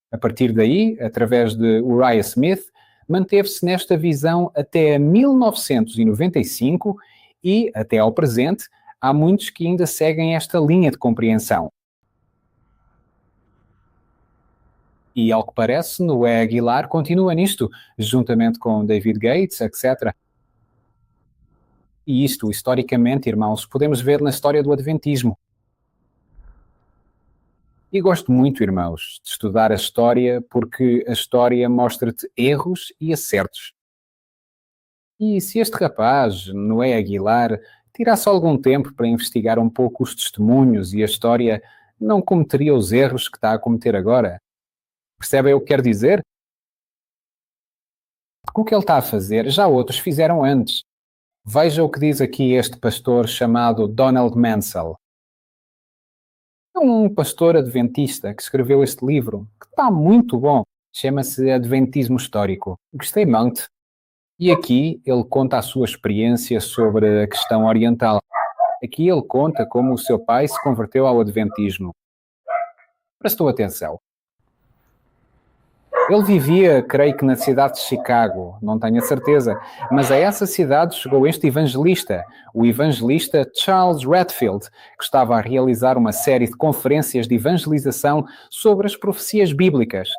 A partir daí, através de Uriah Smith, manteve-se nesta visão até 1995 e, até ao presente, há muitos que ainda seguem esta linha de compreensão. E, ao que parece, Noé Aguilar continua nisto, juntamente com David Gates, etc. E isto, historicamente, irmãos, podemos ver na história do Adventismo. E gosto muito, irmãos, de estudar a história porque a história mostra-te erros e acertos. E se este rapaz, Noé Aguilar, tirasse algum tempo para investigar um pouco os testemunhos e a história, não cometeria os erros que está a cometer agora. Percebem o que quero dizer? O que ele está a fazer, já outros fizeram antes. Veja o que diz aqui este pastor chamado Donald Mansell. É um pastor adventista que escreveu este livro, que está muito bom. Chama-se Adventismo Histórico. Gostei muito. E aqui ele conta a sua experiência sobre a questão oriental. Aqui ele conta como o seu pai se converteu ao Adventismo. Prestou atenção. Ele vivia, creio que na cidade de Chicago, não tenho a certeza, mas a essa cidade chegou este evangelista, o evangelista Charles Redfield, que estava a realizar uma série de conferências de evangelização sobre as profecias bíblicas.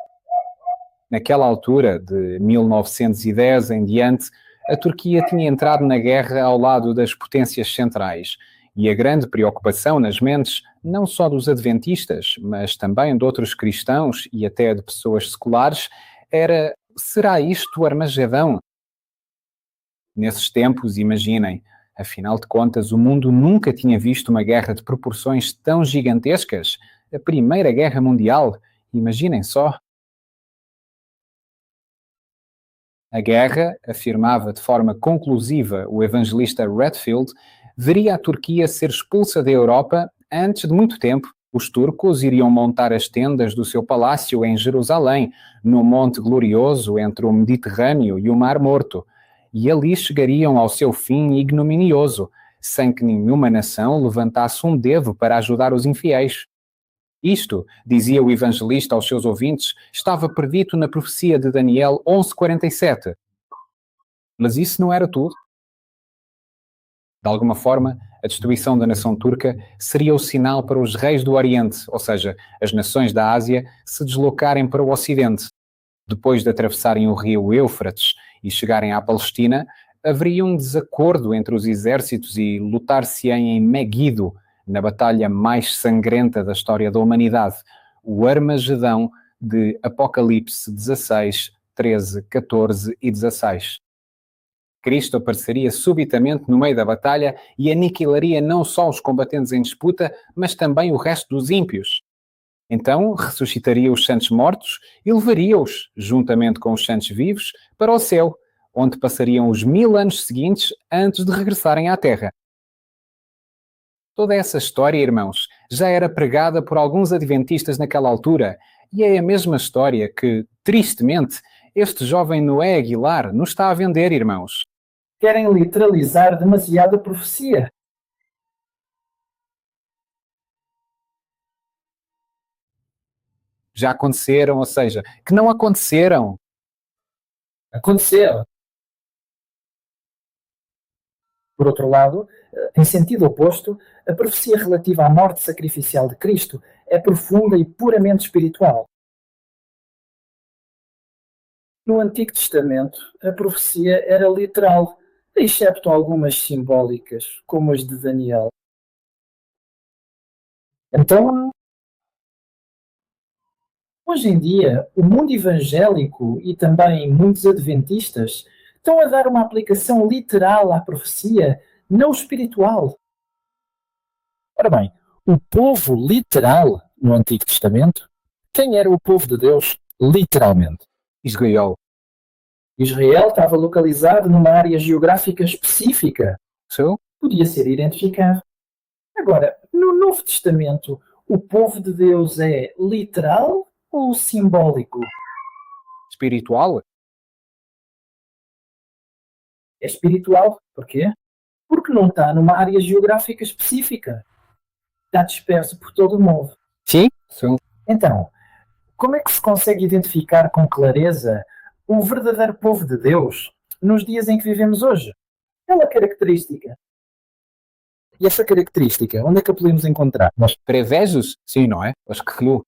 Naquela altura, de 1910 em diante, a Turquia tinha entrado na guerra ao lado das potências centrais. E a grande preocupação nas mentes, não só dos adventistas, mas também de outros cristãos e até de pessoas seculares, era: será isto o Armagedão? Nesses tempos, imaginem, afinal de contas, o mundo nunca tinha visto uma guerra de proporções tão gigantescas. A Primeira Guerra Mundial, imaginem só. A guerra, afirmava de forma conclusiva o evangelista Redfield, veria a Turquia ser expulsa da Europa antes de muito tempo. Os turcos iriam montar as tendas do seu palácio em Jerusalém, no Monte Glorioso entre o Mediterrâneo e o Mar Morto, e ali chegariam ao seu fim ignominioso, sem que nenhuma nação levantasse um dedo para ajudar os infiéis. Isto, dizia o evangelista aos seus ouvintes, estava predito na profecia de Daniel 11:47. Mas isso não era tudo. De alguma forma, a destruição da nação turca seria o sinal para os reis do Oriente, ou seja, as nações da Ásia, se deslocarem para o Ocidente. Depois de atravessarem o rio Éufrates e chegarem à Palestina, haveria um desacordo entre os exércitos e lutar-se-iem em Meguido, na batalha mais sangrenta da história da humanidade, o Armagedão de Apocalipse 16, 13, 14 e 16. Cristo apareceria subitamente no meio da batalha e aniquilaria não só os combatentes em disputa, mas também o resto dos ímpios. Então ressuscitaria os santos mortos e levaria-os, juntamente com os santos vivos, para o céu, onde passariam os 1000 anos seguintes antes de regressarem à Terra. Toda essa história, irmãos, já era pregada por alguns adventistas naquela altura, e é a mesma história que, tristemente, este jovem Noé Aguilar nos está a vender, irmãos. Querem literalizar demasiada profecia. Já aconteceram, ou seja, que não aconteceram. Aconteceu. Por outro lado, em sentido oposto, a profecia relativa à morte sacrificial de Cristo é profunda e puramente espiritual. No Antigo Testamento, a profecia era literal, excepto algumas simbólicas, como as de Daniel. Então, hoje em dia, o mundo evangélico e também muitos adventistas estão a dar uma aplicação literal à profecia, não espiritual. Ora bem, o povo literal no Antigo Testamento, quem era o povo de Deus literalmente? Israel. Israel estava localizado numa área geográfica específica. So? Podia ser identificado. Agora, no Novo Testamento, o povo de Deus é literal ou simbólico? Espiritual? É espiritual. Porquê? Porque não está numa área geográfica específica. Está disperso por todo o mundo. Sim. So? Então, como é que se consegue identificar com clareza o verdadeiro povo de Deus nos dias em que vivemos hoje? Pela característica. E essa característica, onde é que a podemos encontrar? Prevejos? Sim, não é? Acho que não.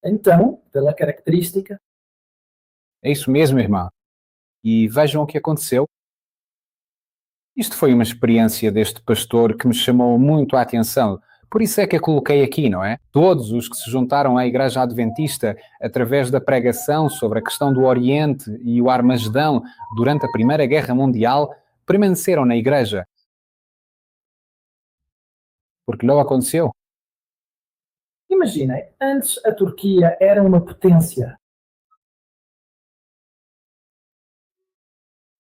Então, pela característica. É isso mesmo, irmã. E vejam o que aconteceu. Isto foi uma experiência deste pastor que me chamou muito a atenção. Por isso é que a coloquei aqui, não é? Todos os que se juntaram à Igreja Adventista através da pregação sobre a questão do Oriente e o Armagedão durante a Primeira Guerra Mundial permaneceram na Igreja. Porque não aconteceu. Imaginem, antes a Turquia era uma potência.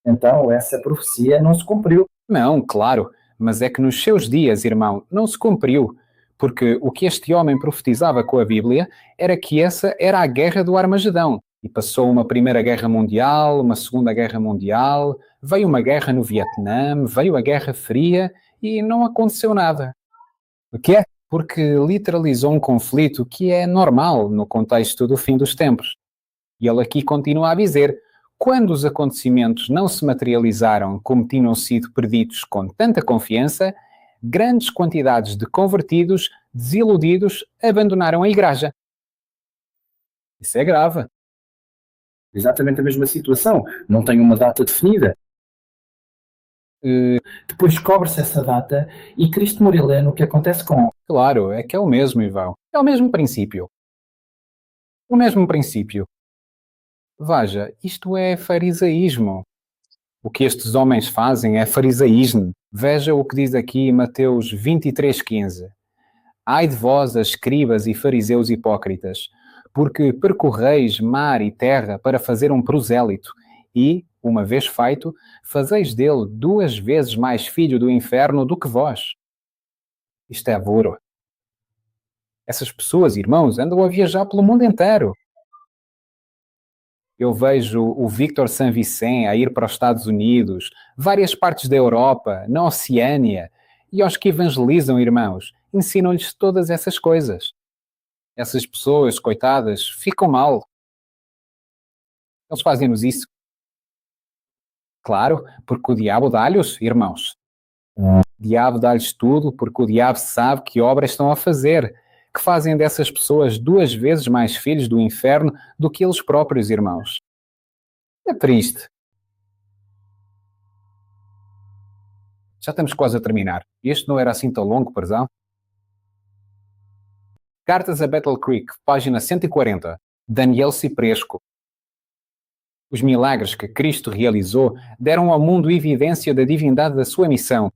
Então, essa profecia não se cumpriu. Não, claro, mas é que nos seus dias, irmão, não se cumpriu. Porque o que este homem profetizava com a Bíblia era que essa era a guerra do Armagedão. E passou uma Primeira Guerra Mundial, uma Segunda Guerra Mundial, veio uma guerra no Vietnã, veio a Guerra Fria e não aconteceu nada. O que é? Porque literalizou um conflito que é normal no contexto do fim dos tempos. E ele aqui continua a dizer: quando os acontecimentos não se materializaram como tinham sido preditos com tanta confiança, grandes quantidades de convertidos, desiludidos, abandonaram a igreja. Isso é grave. Exatamente a mesma situação. Não tem uma data definida. Depois cobre-se essa data e Cristo Morileno, o que acontece com... Claro, é que é o mesmo, Ival. É o mesmo princípio. O mesmo princípio. Veja, isto é farisaísmo. O que estes homens fazem é farisaísmo. Veja o que diz aqui Mateus 23:15. Ai de vós, as escribas e fariseus hipócritas, porque percorreis mar e terra para fazer um prosélito, e, uma vez feito, fazeis dele 2 vezes mais filho do inferno do que vós. Isto é avoro. Essas pessoas, irmãos, andam a viajar pelo mundo inteiro. Eu vejo o Victor Saint Vicent a ir para os Estados Unidos, várias partes da Europa, na Oceânia, e aos que evangelizam, irmãos, ensinam-lhes todas essas coisas. Essas pessoas, coitadas, ficam mal. Eles fazem-nos isso. Claro, porque o diabo dá-lhes, irmãos. O diabo dá-lhes tudo porque o diabo sabe que obras estão a fazer, que fazem dessas pessoas 2 vezes mais filhos do inferno do que eles próprios, irmãos. É triste. Já estamos quase a terminar. Este não era assim tão longo, perdão? Cartas a Battle Creek, página 140. Daniel Cipresco. Os milagres que Cristo realizou deram ao mundo evidência da divindade da sua missão.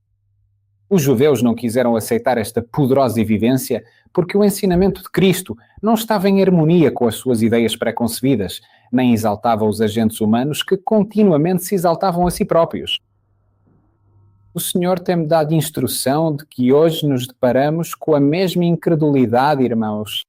Os judeus não quiseram aceitar esta poderosa evidência porque o ensinamento de Cristo não estava em harmonia com as suas ideias preconcebidas, nem exaltava os agentes humanos que continuamente se exaltavam a si próprios. O Senhor tem-me dado instrução de que hoje nos deparamos com a mesma incredulidade, irmãos.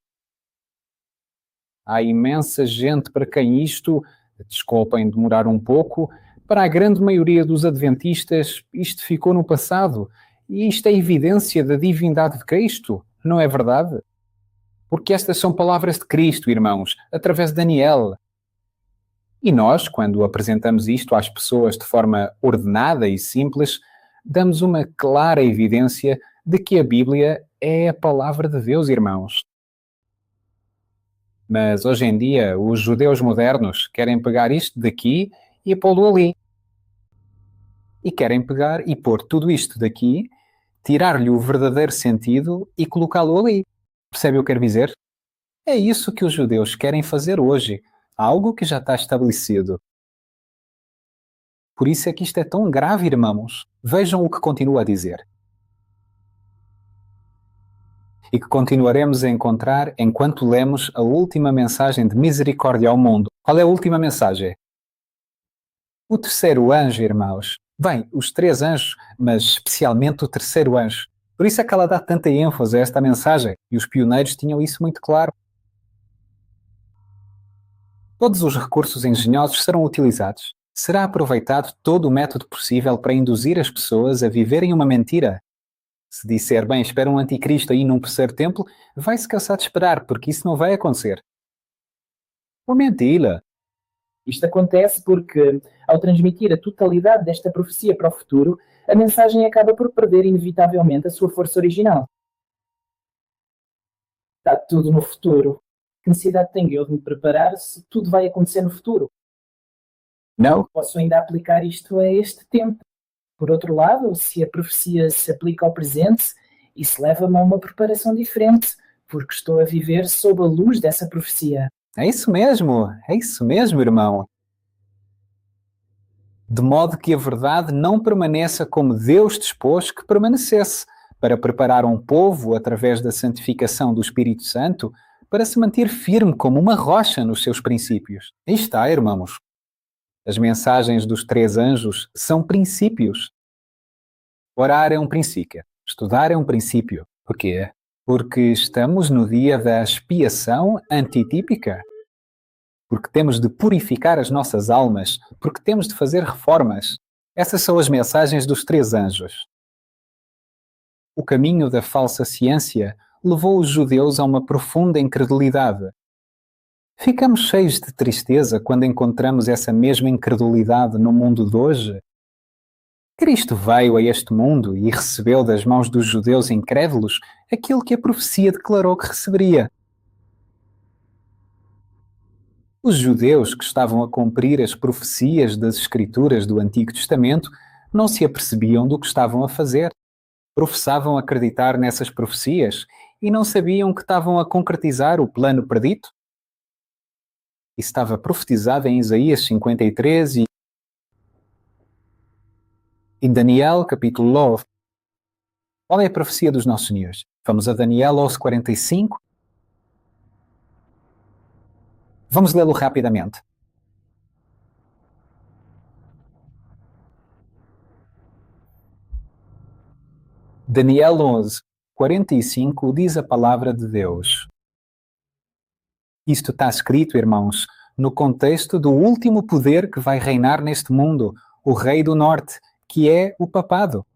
Há imensa gente para quem isto, desculpem demorar um pouco, para a grande maioria dos adventistas isto ficou no passado. E isto é evidência da divindade de Cristo, não é verdade? Porque estas são palavras de Cristo, irmãos, através de Daniel. E nós, quando apresentamos isto às pessoas de forma ordenada e simples, damos uma clara evidência de que a Bíblia é a palavra de Deus, irmãos. Mas hoje em dia, os judeus modernos querem pegar isto daqui e pô-lo ali. E querem pegar e pôr tudo isto daqui, tirar-lhe o verdadeiro sentido e colocá-lo ali. Percebe o que eu quero dizer? É isso que os judeus querem fazer hoje, algo que já está estabelecido. Por isso é que isto é tão grave, irmãos. Vejam o que continua a dizer. E que continuaremos a encontrar enquanto lemos a última mensagem de misericórdia ao mundo. Qual é a última mensagem? O terceiro anjo, irmãos. Bem, os três anjos, mas especialmente o terceiro anjo. Por isso é que ela dá tanta ênfase a esta mensagem. E os pioneiros tinham isso muito claro. Todos os recursos engenhosos serão utilizados. Será aproveitado todo o método possível para induzir as pessoas a viverem uma mentira. Se disser, bem, espera um anticristo aí num terceiro templo, vai-se cansar de esperar, porque isso não vai acontecer. Uma mentira. Isto acontece porque, ao transmitir a totalidade desta profecia para o futuro, a mensagem acaba por perder inevitavelmente a sua força original. Está tudo no futuro. Que necessidade tenho eu de me preparar se tudo vai acontecer no futuro? Não? Posso ainda aplicar isto a este tempo. Por outro lado, se a profecia se aplica ao presente, isso leva-me a uma preparação diferente, porque estou a viver sob a luz dessa profecia. É isso mesmo, irmão. De modo que a verdade não permaneça como Deus dispôs que permanecesse, para preparar um povo através da santificação do Espírito Santo, para se manter firme como uma rocha nos seus princípios. Aí está, irmãos. As mensagens dos três anjos são princípios. Orar é um princípio. Estudar é um princípio. Por quê? Porque estamos no dia da expiação antitípica. Porque temos de purificar as nossas almas. Porque temos de fazer reformas. Essas são as mensagens dos três anjos. O caminho da falsa ciência levou os judeus a uma profunda incredulidade. Ficamos cheios de tristeza quando encontramos essa mesma incredulidade no mundo de hoje. Cristo veio a este mundo e recebeu das mãos dos judeus incrédulos aquilo que a profecia declarou que receberia. Os judeus que estavam a cumprir as profecias das Escrituras do Antigo Testamento não se apercebiam do que estavam a fazer. Professavam acreditar nessas profecias e não sabiam que estavam a concretizar o plano predito. Isso estava profetizado em Isaías 53 e em Daniel, capítulo 9. Qual é a profecia dos nossos senhores? Vamos a Daniel 11:45. Vamos lê-lo rapidamente. Daniel 11:45 diz a palavra de Deus. Isto está escrito, irmãos, no contexto do último poder que vai reinar neste mundo, o Rei do Norte, que é o papado.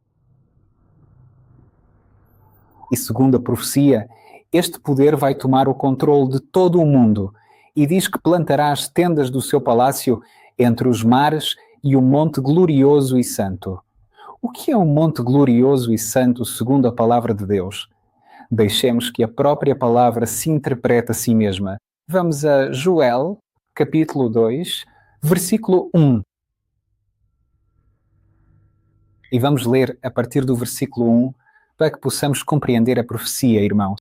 E segundo a profecia, este poder vai tomar o controle de todo o mundo e diz que plantará as tendas do seu palácio entre os mares e o monte glorioso e santo. O que é um monte glorioso e santo segundo a palavra de Deus? Deixemos que a própria palavra se interprete a si mesma. Vamos a Joel, capítulo 2, versículo 1. E vamos ler a partir do versículo 1 para que possamos compreender a profecia, irmãos.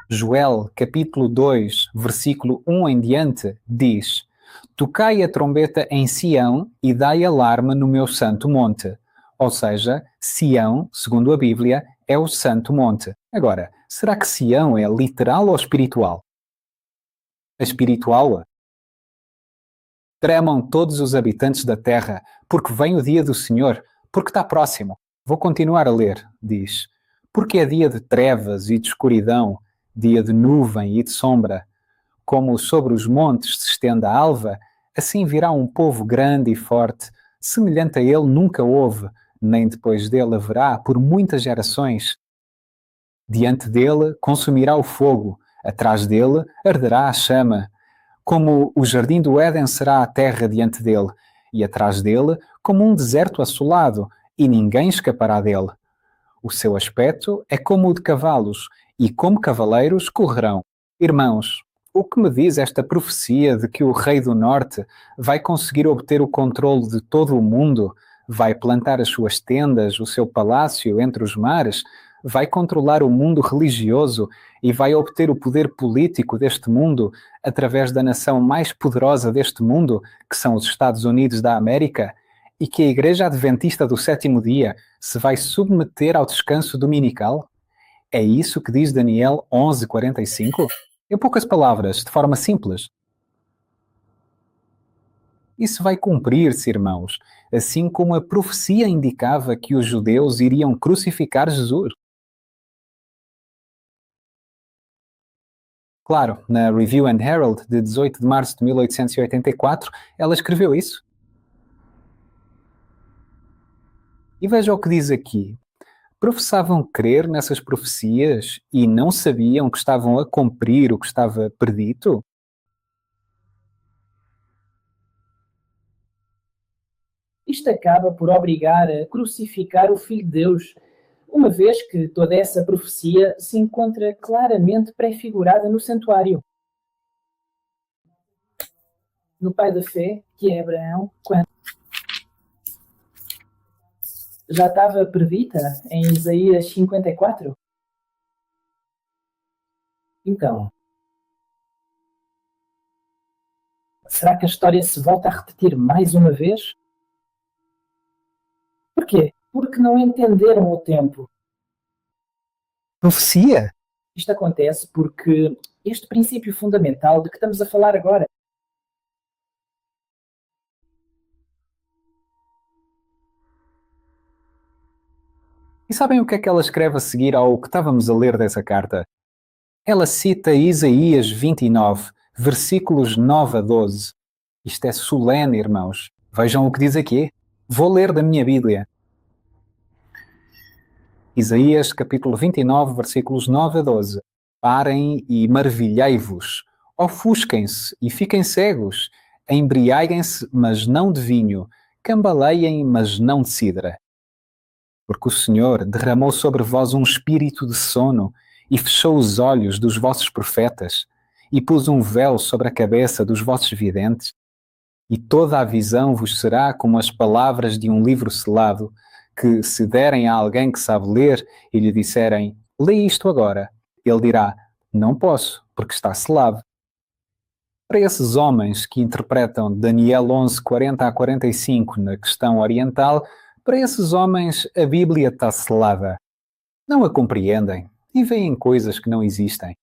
Joel, capítulo 2, versículo 1 em diante, diz: Tocai a trombeta em Sião e dai alarme no meu santo monte. Ou seja, Sião, segundo a Bíblia, é o santo monte. Agora, será que Sião é literal ou espiritual? É espiritual? Tremam todos os habitantes da terra, porque vem o dia do Senhor, porque está próximo. Vou continuar a ler, diz. Porque é dia de trevas e de escuridão, dia de nuvem e de sombra. Como sobre os montes se estende a alva, assim virá um povo grande e forte, semelhante a ele nunca houve, nem depois dele haverá por muitas gerações. Diante dele consumirá o fogo, atrás dele arderá a chama. Como o jardim do Éden será a terra diante dele, e atrás dele como um deserto assolado, e ninguém escapará dele. O seu aspecto é como o de cavalos, e como cavaleiros correrão. Irmãos, o que me diz esta profecia de que o rei do norte vai conseguir obter o controle de todo o mundo, vai plantar as suas tendas, o seu palácio entre os mares, vai controlar o mundo religioso e vai obter o poder político deste mundo através da nação mais poderosa deste mundo, que são os Estados Unidos da América, e que a Igreja Adventista do Sétimo Dia se vai submeter ao descanso dominical? É isso que diz Daniel 11:45? Em poucas palavras, de forma simples. Isso vai cumprir-se, irmãos, assim como a profecia indicava que os judeus iriam crucificar Jesus. Claro, na Review and Herald de 18 de março de 1884, ela escreveu isso. E veja o que diz aqui. Professavam crer nessas profecias e não sabiam que estavam a cumprir o que estava predito? Isto acaba por obrigar a crucificar o Filho de Deus, uma vez que toda essa profecia se encontra claramente prefigurada no santuário. No pai da fé, que é Abraão, quando já estava predita em Isaías 54. Então, será que a história se volta a repetir mais uma vez? Por quê? Porque não entenderam o tempo. Profecia? Isto acontece porque este princípio fundamental de que estamos a falar agora. E sabem o que é que ela escreve a seguir ao que estávamos a ler dessa carta? Ela cita Isaías 29, versículos 9 a 12. Isto é solene, irmãos. Vejam o que diz aqui. Vou ler da minha Bíblia. Isaías, capítulo 29, versículos 9 a 12. Parem e maravilhei-vos. Ofusquem-se e fiquem cegos. Embriaguem-se, mas não de vinho. Cambaleiem, mas não de cidra. Porque o Senhor derramou sobre vós um espírito de sono e fechou os olhos dos vossos profetas e pôs um véu sobre a cabeça dos vossos videntes. E toda a visão vos será como as palavras de um livro selado, que se derem a alguém que sabe ler e lhe disserem, lê isto agora, ele dirá, não posso, porque está selado. Para esses homens que interpretam Daniel 11, 40 a 45 na questão oriental, para esses homens a Bíblia está selada. Não a compreendem e veem coisas que não existem.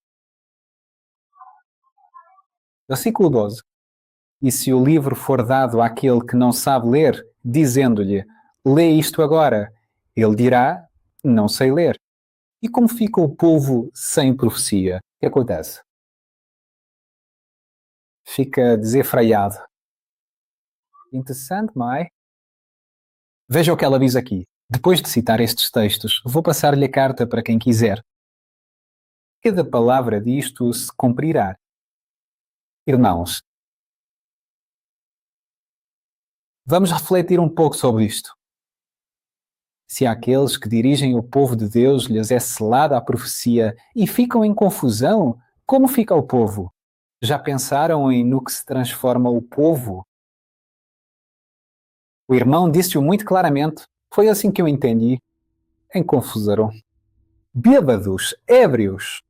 Versículo 12. E se o livro for dado àquele que não sabe ler, dizendo-lhe, lê isto agora, ele dirá, não sei ler. E como fica o povo sem profecia? O que acontece? Fica desenfreado. Interessante, não é? Veja o que ela diz aqui. Depois de citar estes textos, vou passar-lhe a carta para quem quiser. Cada palavra disto se cumprirá. Irmãos, vamos refletir um pouco sobre isto. Se àqueles que dirigem o povo de Deus lhes é selada a profecia e ficam em confusão, como fica o povo? Já pensaram em no que se transforma o povo? O irmão disse-o muito claramente. Foi assim que eu entendi. Em confusão. Bêbados, ébrios.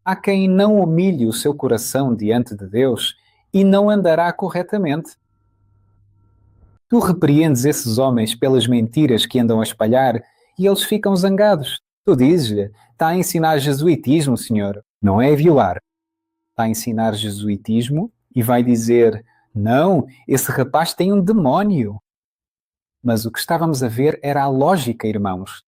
Há quem não humilhe o seu coração diante de Deus e não andará corretamente. Tu repreendes esses homens pelas mentiras que andam a espalhar e eles ficam zangados. Tu dizes-lhe, está a ensinar jesuitismo, senhor. Não é violar. Está a ensinar jesuitismo e vai dizer, não, esse rapaz tem um demónio. Mas o que estávamos a ver era a lógica, irmãos.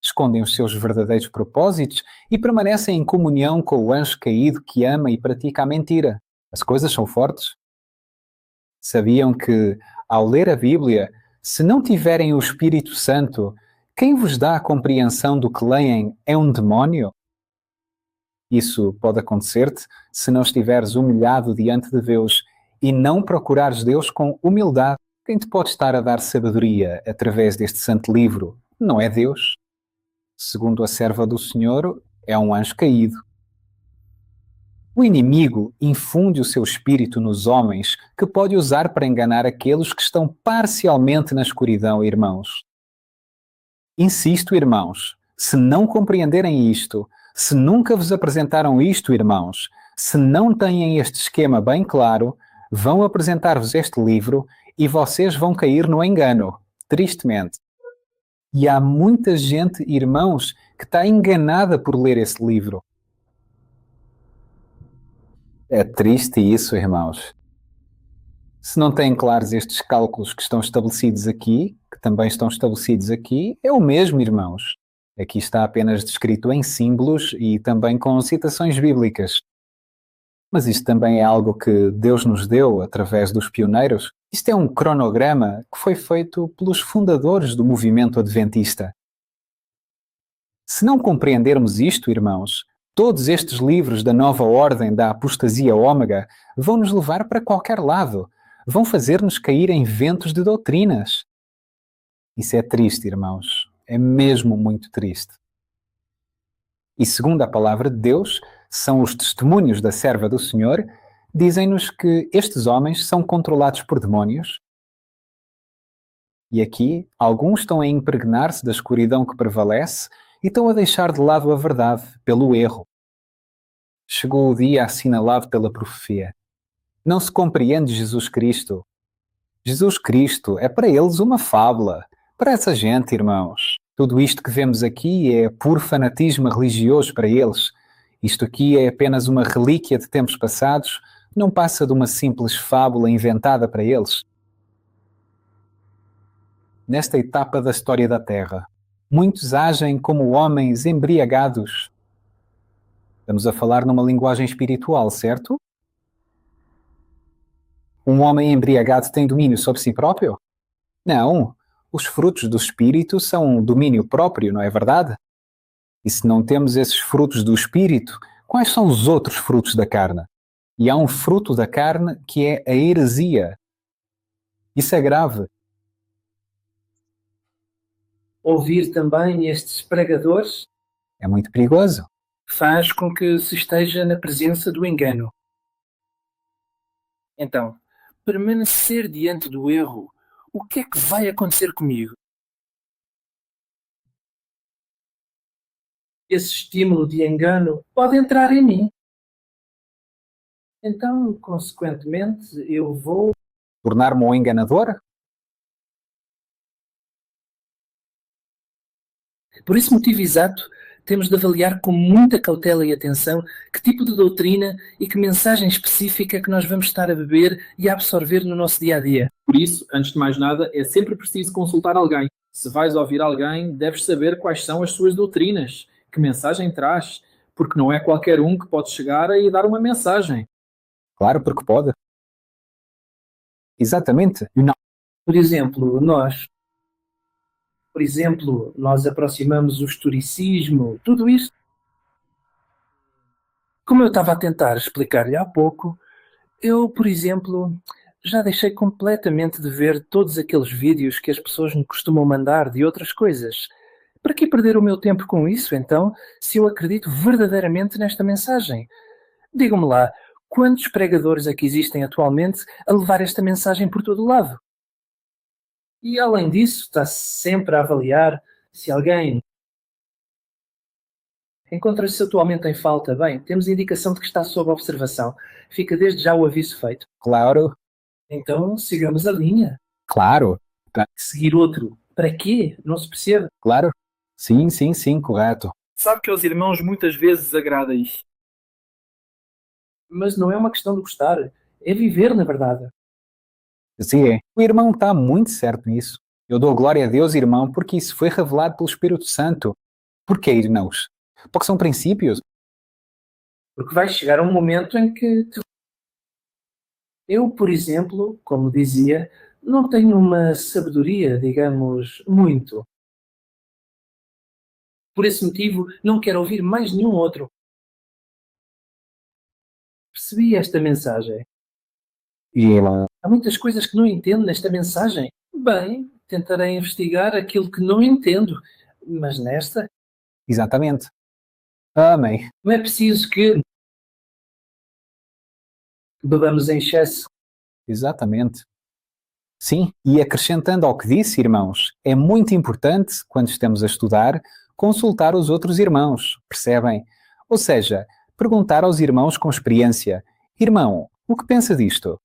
Escondem os seus verdadeiros propósitos e permanecem em comunhão com o anjo caído que ama e pratica a mentira. As coisas são fortes. Sabiam que, ao ler a Bíblia, se não tiverem o Espírito Santo, quem vos dá a compreensão do que leem é um demónio? Isso pode acontecer-te se não estiveres humilhado diante de Deus e não procurares Deus com humildade. Quem te pode estar a dar sabedoria através deste santo livro não é Deus. Segundo a serva do Senhor, É um anjo caído. O inimigo infunde o seu espírito nos homens, que pode usar para enganar aqueles que estão parcialmente na escuridão, irmãos. Insisto, irmãos, se não compreenderem isto, se nunca vos apresentaram isto, irmãos, se não têm este esquema bem claro, vão apresentar-vos este livro e vocês vão cair no engano, tristemente. E há muita gente, irmãos, que está enganada por ler esse livro. É triste isso, irmãos. Se não têm claros estes cálculos que estão estabelecidos aqui, que também estão estabelecidos aqui, é o mesmo, irmãos. Aqui está apenas descrito em símbolos e também com citações bíblicas. Mas isto também é algo que Deus nos deu através dos pioneiros. Isto é um cronograma que foi feito pelos fundadores do movimento adventista. Se não compreendermos isto, irmãos, todos estes livros da nova ordem da apostasia ômega vão nos levar para qualquer lado, vão fazer-nos cair em ventos de doutrinas. Isso é triste, irmãos. É mesmo muito triste. E segundo a palavra de Deus, são os testemunhos da serva do Senhor, dizem-nos que estes homens são controlados por demónios. E aqui, alguns estão a impregnar-se da escuridão que prevalece e estão a deixar de lado a verdade pelo erro. Chegou o dia assinalado pela profecia. Não se compreende Jesus Cristo. Jesus Cristo é para eles uma fábula. Para essa gente, irmãos. Tudo isto que vemos aqui é puro fanatismo religioso para eles. Isto aqui é apenas uma relíquia de tempos passados, não passa de uma simples fábula inventada para eles. Nesta etapa da história da Terra, muitos agem como homens embriagados. Estamos a falar numa linguagem espiritual, certo? Um homem embriagado tem domínio sobre si próprio? Não. Os frutos do Espírito são um domínio próprio, não é verdade? E se não temos esses frutos do Espírito, quais são os outros frutos da carne? E há um fruto da carne que é a heresia. Isso é grave. Ouvir também estes pregadores É muito perigoso. faz com que se esteja na presença do engano. Então, permanecer diante do erro, o que é que vai acontecer comigo? Esse estímulo de engano pode entrar em mim. Então, consequentemente, eu vou Tornar-me um enganador? Por esse motivo exato, temos de avaliar com muita cautela e atenção que tipo de doutrina e que mensagem específica que nós vamos estar a beber e a absorver no nosso dia-a-dia. Por isso, antes de mais nada, é sempre preciso consultar alguém. Se vais ouvir alguém, deves saber quais são as suas doutrinas, que mensagem traz, porque não é qualquer um que pode chegar e dar uma mensagem. Claro, porque pode. Exatamente. Não. Por exemplo, nós aproximamos o historicismo, tudo isto. Como eu estava a tentar explicar-lhe há pouco, eu, por exemplo, já deixei completamente de ver todos aqueles vídeos que as pessoas me costumam mandar de outras coisas. Para que perder o meu tempo com isso, então, se eu acredito verdadeiramente nesta mensagem? Digam-me lá, quantos pregadores é que existem atualmente a levar esta mensagem por todo o lado? E além disso, está sempre a avaliar se alguém encontra-se atualmente em falta. Bem, temos indicação de que está sob observação. Fica desde já o aviso feito. Claro. Então, sigamos a linha. Claro. Seguir outro. Para quê? Não se percebe. Claro. Sim, correto. Sabe que aos irmãos muitas vezes agrada isto. Mas não é uma questão de gostar. É viver, na verdade. Sim, é. O irmão está muito certo nisso. Eu dou glória a Deus, irmão, porque isso foi revelado pelo Espírito Santo. Porquê, irmãos? Porque são princípios. Porque vai chegar um momento em que eu, por exemplo, como dizia, não tenho uma sabedoria, digamos, muito. Por esse motivo, não quero ouvir mais nenhum outro. Percebi esta mensagem. E Há muitas coisas que não entendo nesta mensagem. Bem, tentarei investigar aquilo que não entendo. Mas nesta, exatamente. Amém. Não é preciso que bebamos em excesso. Exatamente. Sim, e acrescentando ao que disse, irmãos, é muito importante, quando estamos a estudar, consultar os outros irmãos, percebem? Ou seja, perguntar aos irmãos com experiência: irmão, o que pensa disto?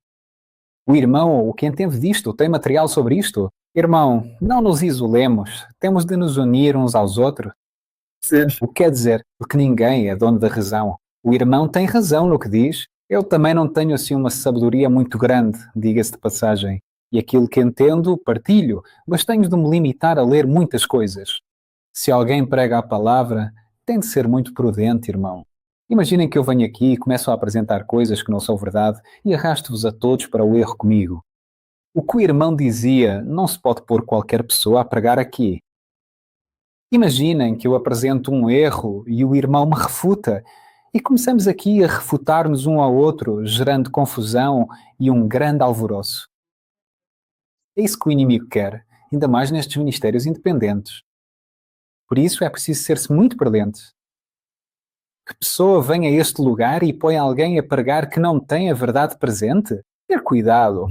O irmão, o que entende disto, tem material sobre isto? Irmão, não nos isolemos, temos de nos unir uns aos outros. O que quer dizer? Porque ninguém é dono da razão. O irmão tem razão no que diz. Eu também não tenho assim uma sabedoria muito grande, diga-se de passagem. E aquilo que entendo, partilho, mas tenho de me limitar a ler muitas coisas. Se alguém prega a palavra, tem de ser muito prudente, irmão. Imaginem que eu venho aqui e começo a apresentar coisas que não são verdade e arrasto-vos a todos para o erro comigo. O que o irmão dizia não se pode pôr qualquer pessoa a pregar aqui. Imaginem que eu apresento um erro e o irmão me refuta e começamos aqui a refutar-nos um ao outro, gerando confusão e um grande alvoroço. É isso que o inimigo quer, ainda mais nestes ministérios independentes. Por isso é preciso ser-se muito prudente. Que pessoa vem a este lugar e põe alguém a pregar que não tem a verdade presente? Ter cuidado.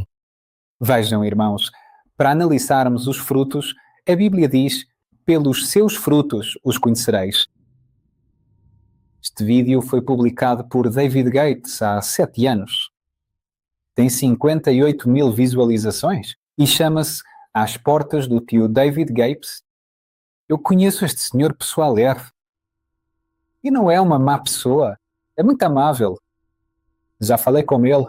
Vejam, irmãos, para analisarmos os frutos, a Bíblia diz: pelos seus frutos os conhecereis. Este vídeo foi publicado por David Gates há 7 anos. Tem 58 mil visualizações e chama-se Às Portas do Tio David Gates. Eu conheço este senhor pessoalmente. E não é uma má pessoa. É muito amável. Já falei com ele.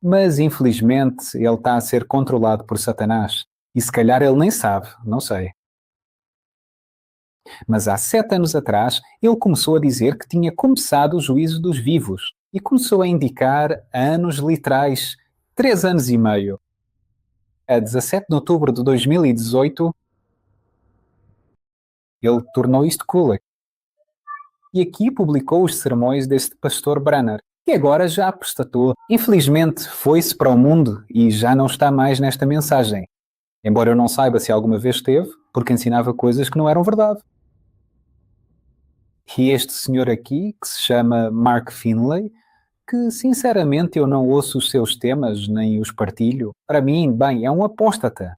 Mas, infelizmente, ele está a ser controlado por Satanás. E se calhar ele nem sabe, não sei. Mas há 7 anos atrás, ele começou a dizer que tinha começado o juízo dos vivos. E começou a indicar anos literais. 3 anos e meio. A 17 de outubro de 2018, ele tornou isto cool. E aqui publicou os sermões deste pastor Branner, que agora já apostatou. Infelizmente, foi-se para o mundo e já não está mais nesta mensagem. Embora eu não saiba se alguma vez esteve, porque ensinava coisas que não eram verdade. E este senhor aqui, que se chama Mark Finley, que sinceramente eu não ouço os seus temas, nem os partilho, para mim, bem, é um apóstata.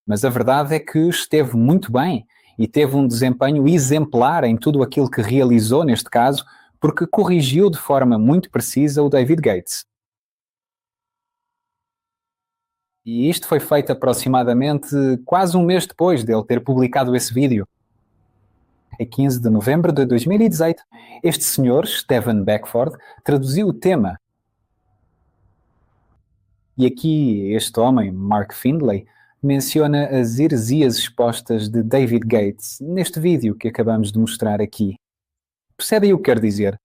Mas a verdade é que esteve muito bem e teve um desempenho exemplar em tudo aquilo que realizou neste caso, porque corrigiu de forma muito precisa o David Gates. E isto foi feito aproximadamente quase um mês depois dele ter publicado esse vídeo. Em 15 de novembro de 2018, este senhor, Stephen Beckford, traduziu o tema. E aqui este homem, Mark Findlay, menciona as heresias expostas de David Gates neste vídeo que acabamos de mostrar aqui. Percebem o que quero dizer?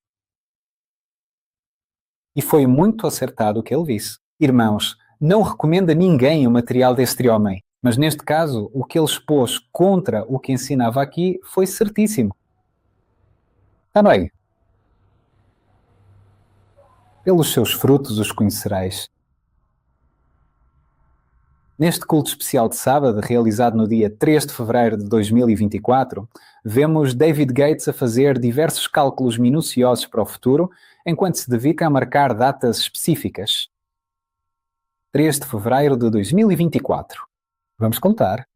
E foi muito acertado o que ele disse. Irmãos, não recomendo a ninguém o material deste homem, mas neste caso o que ele expôs contra o que ensinava aqui foi certíssimo. Está bem. Pelos seus frutos os conhecereis. Neste culto especial de sábado, realizado no dia 3 de fevereiro de 2024, vemos David Gates a fazer diversos cálculos minuciosos para o futuro, enquanto se dedica a marcar datas específicas. 3 de fevereiro de 2024. Vamos contar.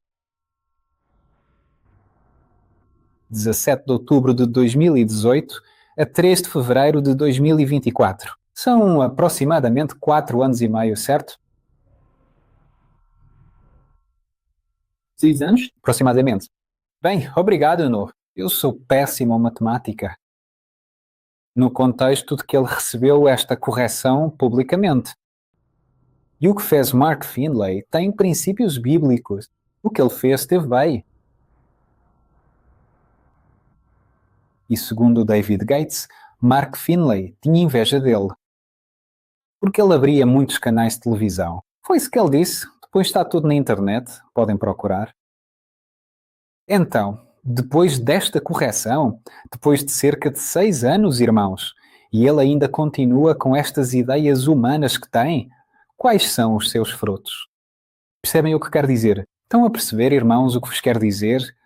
17 de outubro de 2018 a 3 de fevereiro de 2024. São aproximadamente 4 anos e meio, certo? 6 anos? Aproximadamente. Bem, obrigado, No. Eu sou péssimo em matemática. No contexto de que ele recebeu esta correção publicamente. E o que fez Mark Finlay tem princípios bíblicos. O que ele fez esteve bem. E segundo David Gates, Mark Finlay tinha inveja dele. Porque ele abria muitos canais de televisão. Foi isso que ele disse. Depois está tudo na internet. Podem procurar. Então, depois desta correção, depois de cerca de 6 anos, irmãos, e ele ainda continua com estas ideias humanas que tem, quais são os seus frutos? Percebem o que quero dizer? Estão a perceber, irmãos, o que vos quero dizer?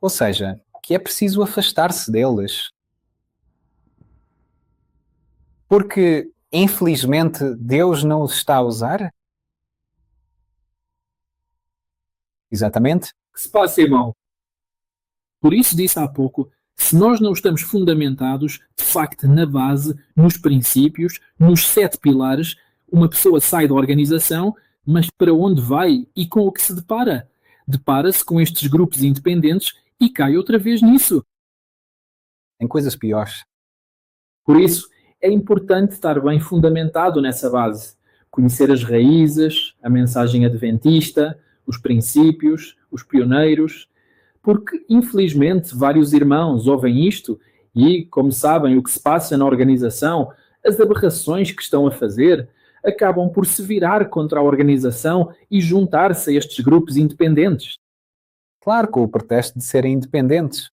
Ou seja, que é preciso afastar-se deles. Porque, infelizmente, Deus não os está a usar? Exatamente. O que se passa, irmão? Por isso disse há pouco, se nós não estamos fundamentados, de facto, na base, nos princípios, nos 7 pilares, uma pessoa sai da organização, mas para onde vai e com o que se depara? Depara-se com estes grupos independentes e cai outra vez nisso. Em coisas piores. Por isso, é importante estar bem fundamentado nessa base. Conhecer as raízes, a mensagem adventista, os princípios, os pioneiros, porque, infelizmente, vários irmãos ouvem isto e, como sabem o que se passa na organização, as aberrações que estão a fazer, acabam por se virar contra a organização e juntar-se a estes grupos independentes. Claro, com o pretexto de serem independentes.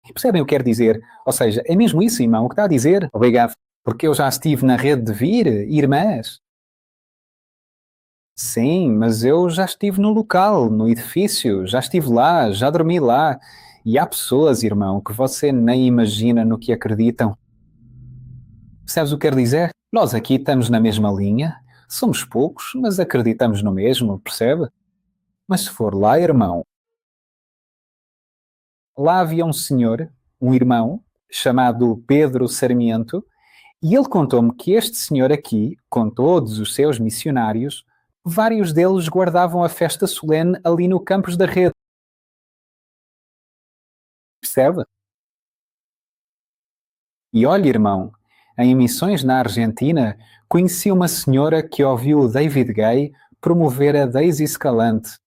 E percebem o que quero dizer? Ou seja, é mesmo isso, irmão, o que está a dizer? Obrigado. Porque eu já estive na rede de vir, irmãs. Sim, mas eu já estive no local, no edifício, já estive lá, já dormi lá. E há pessoas, irmão, que você nem imagina no que acreditam. Percebes o que quero dizer? Nós aqui estamos na mesma linha, somos poucos, mas acreditamos no mesmo, percebe? Mas se for lá, irmão, lá havia um senhor, um irmão, chamado Pedro Sarmiento, e ele contou-me que este senhor aqui, com todos os seus missionários, vários deles guardavam a festa solene ali no campus da rede. Percebe? E olha, irmão, em missões na Argentina, conheci uma senhora que ouviu o David Gay promover a Daisy Escalante,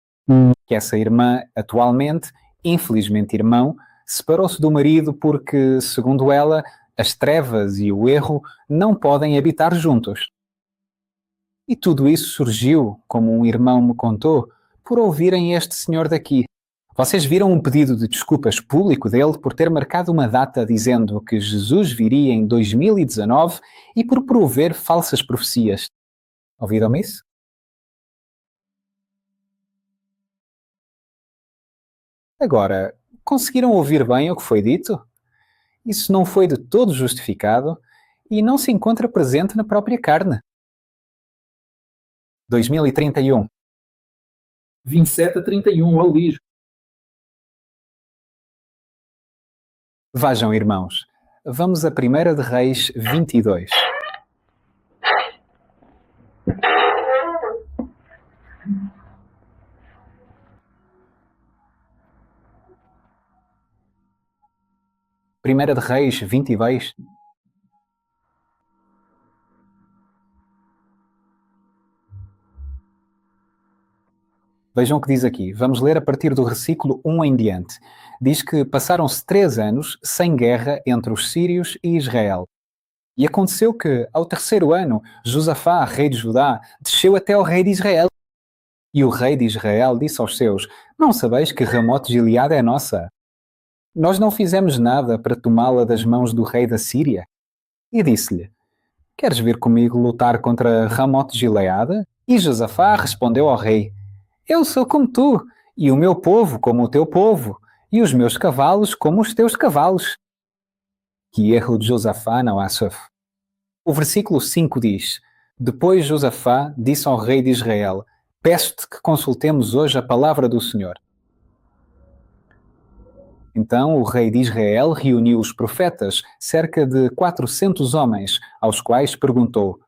que essa irmã, atualmente, infelizmente irmão, separou-se do marido porque, segundo ela, as trevas e o erro não podem habitar juntos. E tudo isso surgiu, como um irmão me contou, por ouvirem este senhor daqui. Vocês viram um pedido de desculpas público dele por ter marcado uma data dizendo que Jesus viria em 2019 e por prover falsas profecias. Ouviram isso? Agora, conseguiram ouvir bem o que foi dito? Isso não foi de todo justificado e não se encontra presente na própria carne. 2031. 27 a 31, ao liso. Vejam, irmãos, vamos a 1 de Reis 22. Primeira de Reis 22. Vejam o que diz aqui. Vamos ler a partir do versículo 1 em diante. Diz que passaram-se 3 anos sem guerra entre os sírios e Israel. E aconteceu que, ao 3º ano, Josafá, rei de Judá, desceu até ao rei de Israel. E o rei de Israel disse aos seus: Não sabeis que Ramote Gileade é nossa? Nós não fizemos nada para tomá-la das mãos do rei da Síria. E disse-lhe: Queres vir comigo lutar contra Ramote Gileade? E Josafá respondeu ao rei: Eu sou como tu, e o meu povo como o teu povo, e os meus cavalos como os teus cavalos. Que erro de Josafá, não achas? O versículo 5 diz: Depois Josafá disse ao rei de Israel: Peço-te que consultemos hoje a palavra do Senhor. Então o rei de Israel reuniu os profetas, cerca de 400 homens, aos quais perguntou: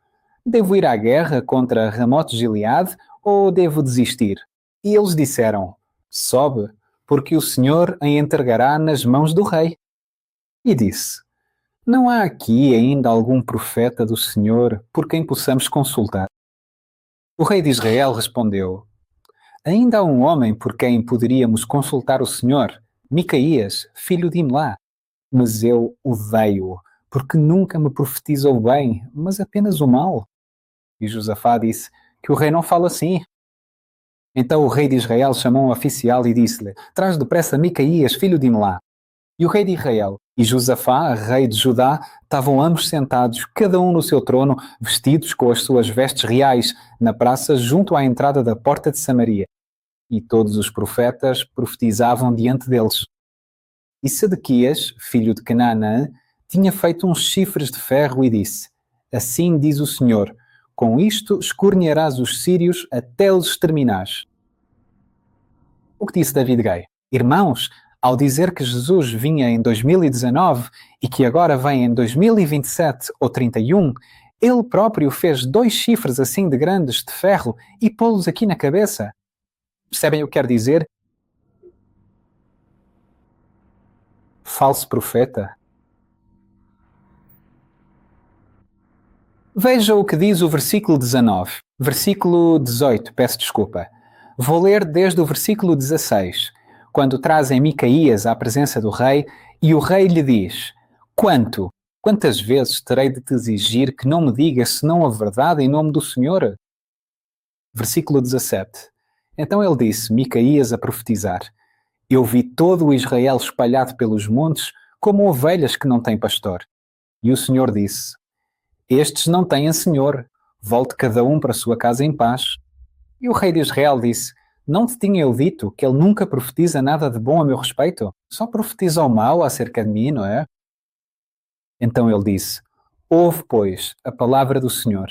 Devo ir à guerra contra Ramote Gileade ou devo desistir? E eles disseram: Sobe, porque o Senhor a entregará nas mãos do rei. E disse: Não há aqui ainda algum profeta do Senhor por quem possamos consultar? O rei de Israel respondeu: Ainda há um homem por quem poderíamos consultar o Senhor, Micaías, filho de Imlá. Mas eu odeio-o, porque nunca me profetizou bem, mas apenas o mal. E Josafá disse: Que o rei não fala assim. Então o rei de Israel chamou um oficial e disse-lhe: Traz depressa Micaías, filho de Imlá. E o rei de Israel e Josafá, rei de Judá, estavam ambos sentados, cada um no seu trono, vestidos com as suas vestes reais, na praça junto à entrada da porta de Samaria. E todos os profetas profetizavam diante deles. E Sedequias, filho de Canaã, tinha feito uns chifres de ferro e disse: Assim diz o Senhor, com isto escornearás os sírios até os exterminares. O que disse David Gay? Irmãos, ao dizer que Jesus vinha em 2019 e que agora vem em 2027 ou 31, ele próprio fez 2 chifres assim de grandes de ferro e pô-los aqui na cabeça. Percebem o que quer dizer? Falso profeta. Veja o que diz o versículo 19. Versículo 18, peço desculpa. Vou ler desde o versículo 16, quando trazem Micaías à presença do rei e o rei lhe diz: Quantas vezes terei de te exigir que não me digas senão a verdade em nome do Senhor? Versículo 17. Então ele disse, Micaías a profetizar: Eu vi todo o Israel espalhado pelos montes, como ovelhas que não têm pastor. E o Senhor disse: Estes não têm senhor, volte cada um para a sua casa em paz. E o rei de Israel disse: Não te tinha eu dito que ele nunca profetiza nada de bom a meu respeito? Só profetiza o mal acerca de mim, não é? Então ele disse: Ouve, pois, a palavra do Senhor.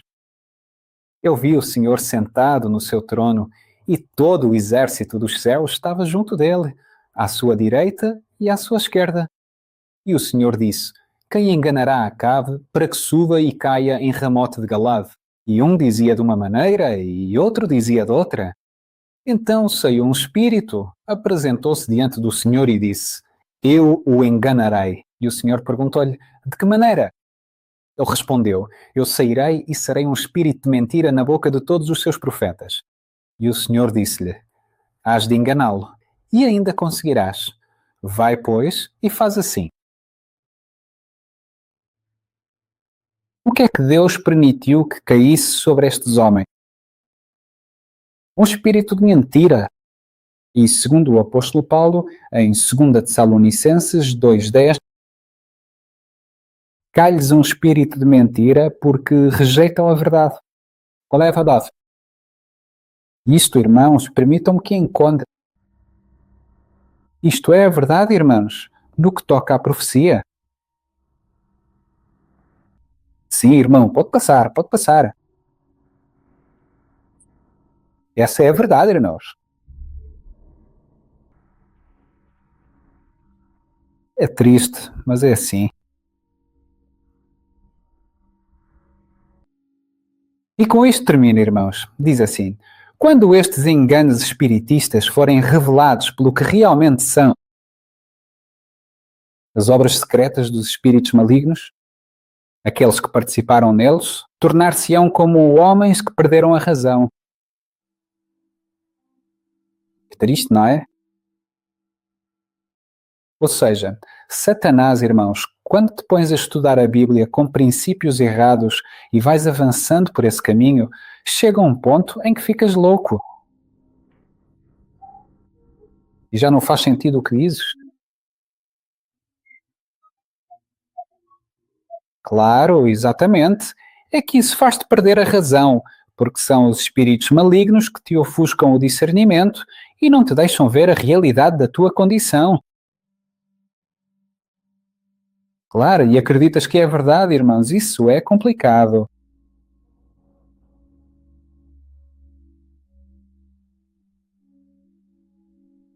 Eu vi o Senhor sentado no seu trono, e todo o exército dos céus estava junto dele, à sua direita e à sua esquerda. E o Senhor disse: Quem enganará Acabe para que suba e caia em Ramote de Galade? E um dizia de uma maneira e outro dizia de outra. Então saiu um espírito, apresentou-se diante do Senhor e disse: Eu o enganarei. E o Senhor perguntou-lhe: De que maneira? Ele respondeu: Eu sairei e serei um espírito de mentira na boca de todos os seus profetas. E o Senhor disse-lhe: Hás de enganá-lo, e ainda conseguirás. Vai, pois, e faz assim. O que é que Deus permitiu que caísse sobre estes homens? Um espírito de mentira. E segundo o apóstolo Paulo, em 2 Tessalonicenses 2:10, cai-lhes um espírito de mentira porque rejeitam a verdade. Qual é a verdade? Isto, irmãos, permitam-me que encontre. Isto é a verdade, irmãos, no que toca à profecia. Sim, irmão, pode passar, pode passar. Essa é a verdade, irmãos. É triste, mas é assim. E com isto termina, irmãos. Diz assim: quando estes enganos espiritistas forem revelados pelo que realmente são as obras secretas dos espíritos malignos, aqueles que participaram neles, tornar-se-ão como homens que perderam a razão. Que triste, não é? Ou seja, Satanás, irmãos, quando te pões a estudar a Bíblia com princípios errados e vais avançando por esse caminho, chega a um ponto em que ficas louco. E já não faz sentido o que dizes? Claro, exatamente. É que isso faz-te perder a razão, porque são os espíritos malignos que te ofuscam o discernimento e não te deixam ver a realidade da tua condição. Claro, e acreditas que é verdade, irmãos, isso é complicado.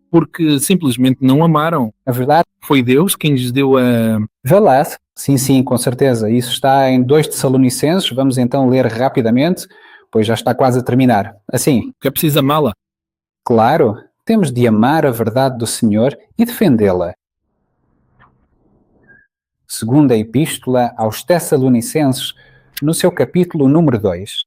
Porque simplesmente não amaram. A verdade Foi Deus quem lhes deu a... vê lá. Sim, sim, com certeza. Isso está em 2 Tessalonicenses. Vamos então ler rapidamente, pois já está quase a terminar. Assim, que é preciso amá-la. claro, temos de amar a verdade do Senhor e defendê-la. Segunda Epístola aos Tessalonicenses, no seu capítulo número 2.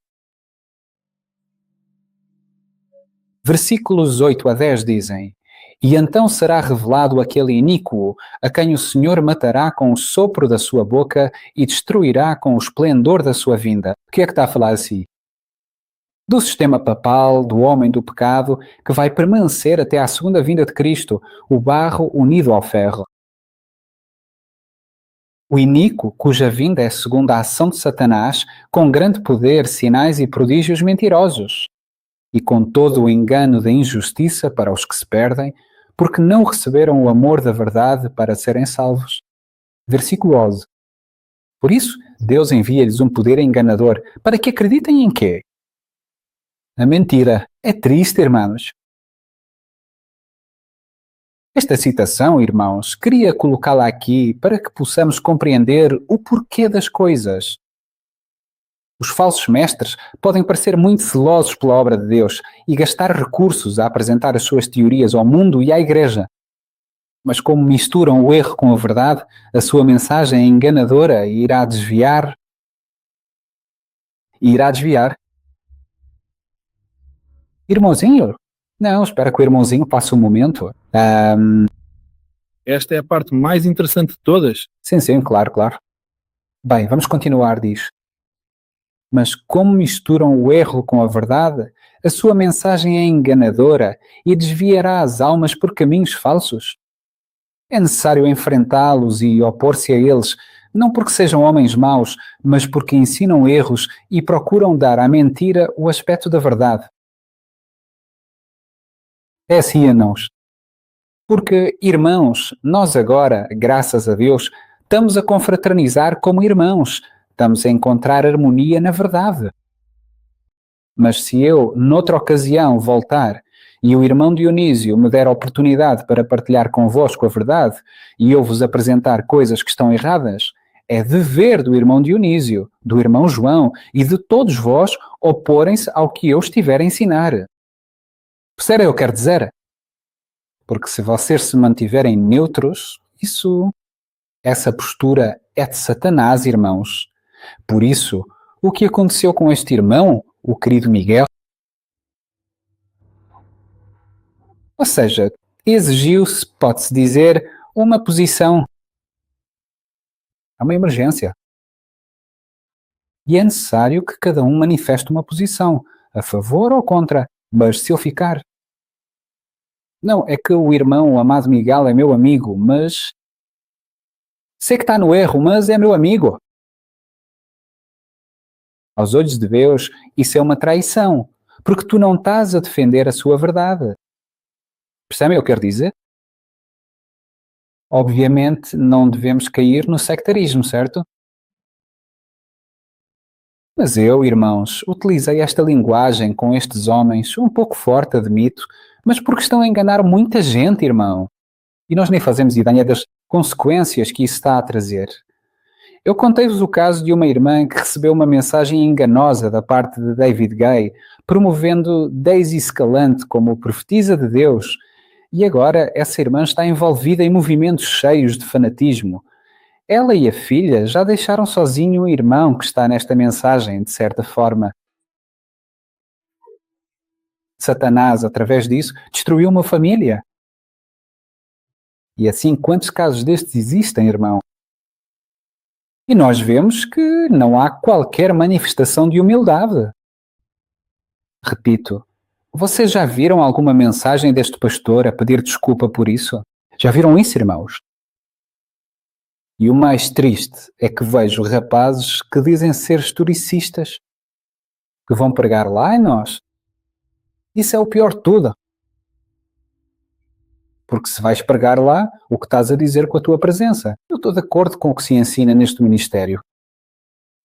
Versículos 8 a 10 dizem: E então será revelado aquele iníquo, a quem o Senhor matará com o sopro da sua boca e destruirá com o esplendor da sua vinda. O que é que está a falar assim? Do sistema papal, do homem do pecado, que vai permanecer até à segunda vinda de Cristo, o barro unido ao ferro. O iníquo, cuja vinda é segundo a ação de Satanás, com grande poder, sinais e prodígios mentirosos, e com todo o engano da injustiça para os que se perdem, porque não receberam o amor da verdade para serem salvos. Versículo 11. Por isso, Deus envia-lhes um poder enganador para que acreditem em quê? A mentira. É triste, irmãos. Esta citação, irmãos, queria colocá-la aqui para que possamos compreender o porquê das coisas. Os falsos mestres podem parecer muito celosos pela obra de Deus e gastar recursos a apresentar as suas teorias ao mundo e à Igreja. Mas como misturam o erro com a verdade, a sua mensagem é enganadora e irá desviar. Irmãozinho? Não, espera que o irmãozinho passe um momento. Esta é a parte mais interessante de todas. Sim, claro. Bem, vamos continuar, diz. Mas como misturam o erro com a verdade, a sua mensagem é enganadora e desviará as almas por caminhos falsos. É necessário enfrentá-los e opor-se a eles, não porque sejam homens maus, mas porque ensinam erros e procuram dar à mentira o aspecto da verdade. É assim, irmãos. Porque, irmãos, nós agora, graças a Deus, estamos a confraternizar como irmãos, estamos a encontrar harmonia na verdade. Mas se eu, noutra ocasião, voltar e o irmão Dionísio me der a oportunidade para partilhar convosco a verdade e eu vos apresentar coisas que estão erradas, é dever do irmão Dionísio, do irmão João e de todos vós oporem-se ao que eu estiver a ensinar. Percebem o que eu quero dizer? Porque se vocês se mantiverem neutros, essa postura é de Satanás, irmãos. Por isso, o que aconteceu com este irmão, o querido Miguel, ou seja, exigiu-se, pode-se dizer, uma posição. É uma emergência. E é necessário que cada um manifeste uma posição, a favor ou contra, mas se eu ficar. Não, é que o irmão, o amado Miguel, é meu amigo, mas sei que está no erro, mas é meu amigo. Aos olhos de Deus, isso é uma traição, porque tu não estás a defender a sua verdade. Percebem o que eu quero dizer? Obviamente, não devemos cair no sectarismo, certo? Mas eu, irmãos, utilizei esta linguagem com estes homens, um pouco forte, admito, mas porque estão a enganar muita gente, irmão. E nós nem fazemos ideia das consequências que isso está a trazer. Eu contei-vos o caso de uma irmã que recebeu uma mensagem enganosa da parte de David Gay, promovendo Daisy Escalante como profetisa de Deus, e agora essa irmã está envolvida em movimentos cheios de fanatismo. Ela e a filha já deixaram sozinho o irmão que está nesta mensagem, de certa forma. Satanás, através disso, destruiu uma família. E assim, quantos casos destes existem, irmão? E nós vemos que não há qualquer manifestação de humildade. Repito, vocês já viram alguma mensagem deste pastor a pedir desculpa por isso? Já viram isso, irmãos? E o mais triste é que vejo rapazes que dizem ser historicistas, que vão pregar lá em nós. Isso é o pior de tudo. Porque se vais pregar lá, o que estás a dizer com a tua presença? Eu estou de acordo com o que se ensina neste ministério.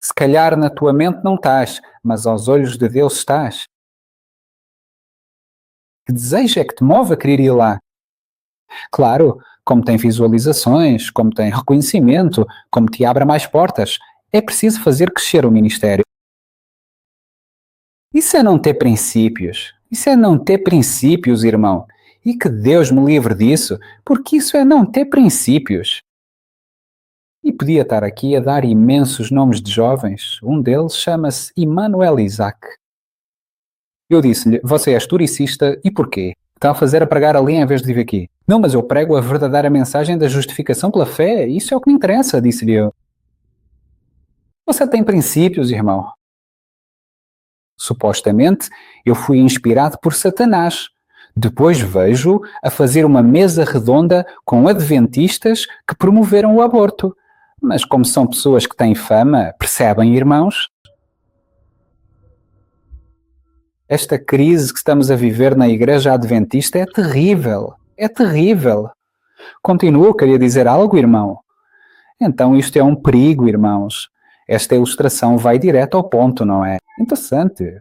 Se calhar na tua mente não estás, mas aos olhos de Deus estás. Que desejo é que te move a querer ir lá? Claro, como tem visualizações, como tem reconhecimento, como te abre mais portas. É preciso fazer crescer o ministério. Isso é não ter princípios. Isso é não ter princípios, irmão. E que Deus me livre disso, porque isso é não ter princípios. E podia estar aqui a dar imensos nomes de jovens. Um deles chama-se Emmanuel Isaac. Eu disse-lhe, você é historicista e porquê? Está a fazer a pregar ali em vez de vir aqui. Não, mas eu prego a verdadeira mensagem da justificação pela fé. Isso é o que me interessa, disse-lhe eu. Você tem princípios, irmão. Supostamente, eu fui inspirado por Satanás. Depois vejo a fazer uma mesa redonda com adventistas que promoveram o aborto. Mas como são pessoas que têm fama, percebem, irmãos? Esta crise que estamos a viver na Igreja Adventista é terrível. É terrível. Continua, queria dizer algo, irmão? Então isto é um perigo, irmãos. Esta ilustração vai direto ao ponto, não é? Interessante.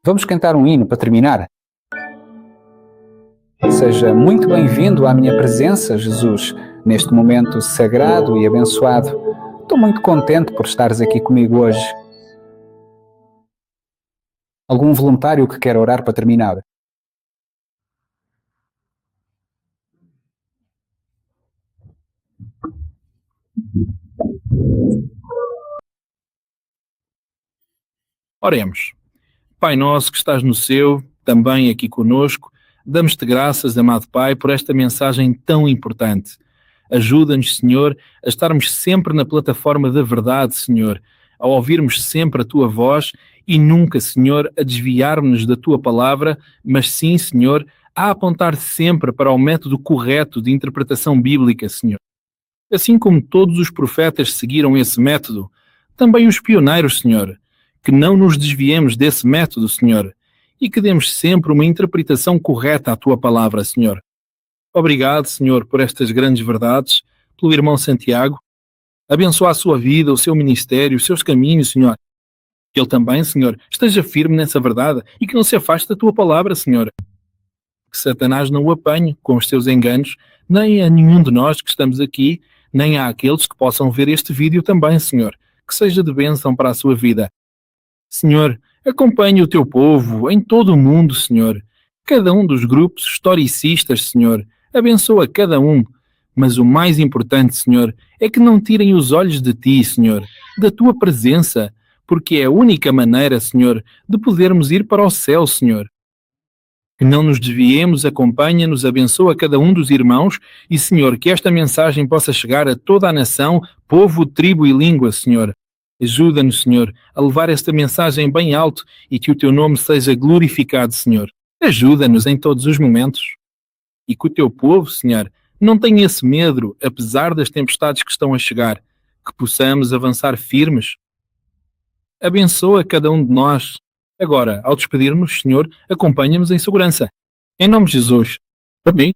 Vamos cantar um hino para terminar? Seja muito bem-vindo à minha presença, Jesus, neste momento sagrado e abençoado. Estou muito contente por estares aqui comigo hoje. Algum voluntário que quer orar para terminar? Oremos. Pai nosso que estás no céu, também aqui conosco, damos-te graças, amado Pai, por esta mensagem tão importante. Ajuda-nos, Senhor, a estarmos sempre na plataforma da verdade, Senhor, a ouvirmos sempre a Tua voz e nunca, Senhor, a desviarmos-nos da Tua palavra, mas sim, Senhor, a apontar sempre para o método correto de interpretação bíblica, Senhor. Assim como todos os profetas seguiram esse método, também os pioneiros, Senhor, que não nos desviemos desse método, Senhor, e que demos sempre uma interpretação correta à Tua palavra, Senhor. Obrigado, Senhor, por estas grandes verdades, pelo irmão Santiago. Abençoa a sua vida, o seu ministério, os seus caminhos, Senhor. Que ele também, Senhor, esteja firme nessa verdade e que não se afaste da Tua palavra, Senhor. Que Satanás não o apanhe com os seus enganos, nem a nenhum de nós que estamos aqui, nem a aqueles que possam ver este vídeo também, Senhor. Que seja de bênção para a sua vida. Senhor, acompanhe o Teu povo em todo o mundo, Senhor. Cada um dos grupos historicistas, Senhor, abençoa cada um. Mas o mais importante, Senhor, é que não tirem os olhos de Ti, Senhor, da Tua presença, porque é a única maneira, Senhor, de podermos ir para o céu, Senhor. Que não nos desviemos, acompanha-nos, abençoa cada um dos irmãos e, Senhor, que esta mensagem possa chegar a toda a nação, povo, tribo e língua, Senhor. Ajuda-nos, Senhor, a levar esta mensagem bem alto e que o Teu nome seja glorificado, Senhor. Ajuda-nos em todos os momentos. E que o Teu povo, Senhor, não tenha esse medo, apesar das tempestades que estão a chegar, que possamos avançar firmes. Abençoa cada um de nós. Agora, ao despedirmos, Senhor, acompanha-nos em segurança. Em nome de Jesus. Amém.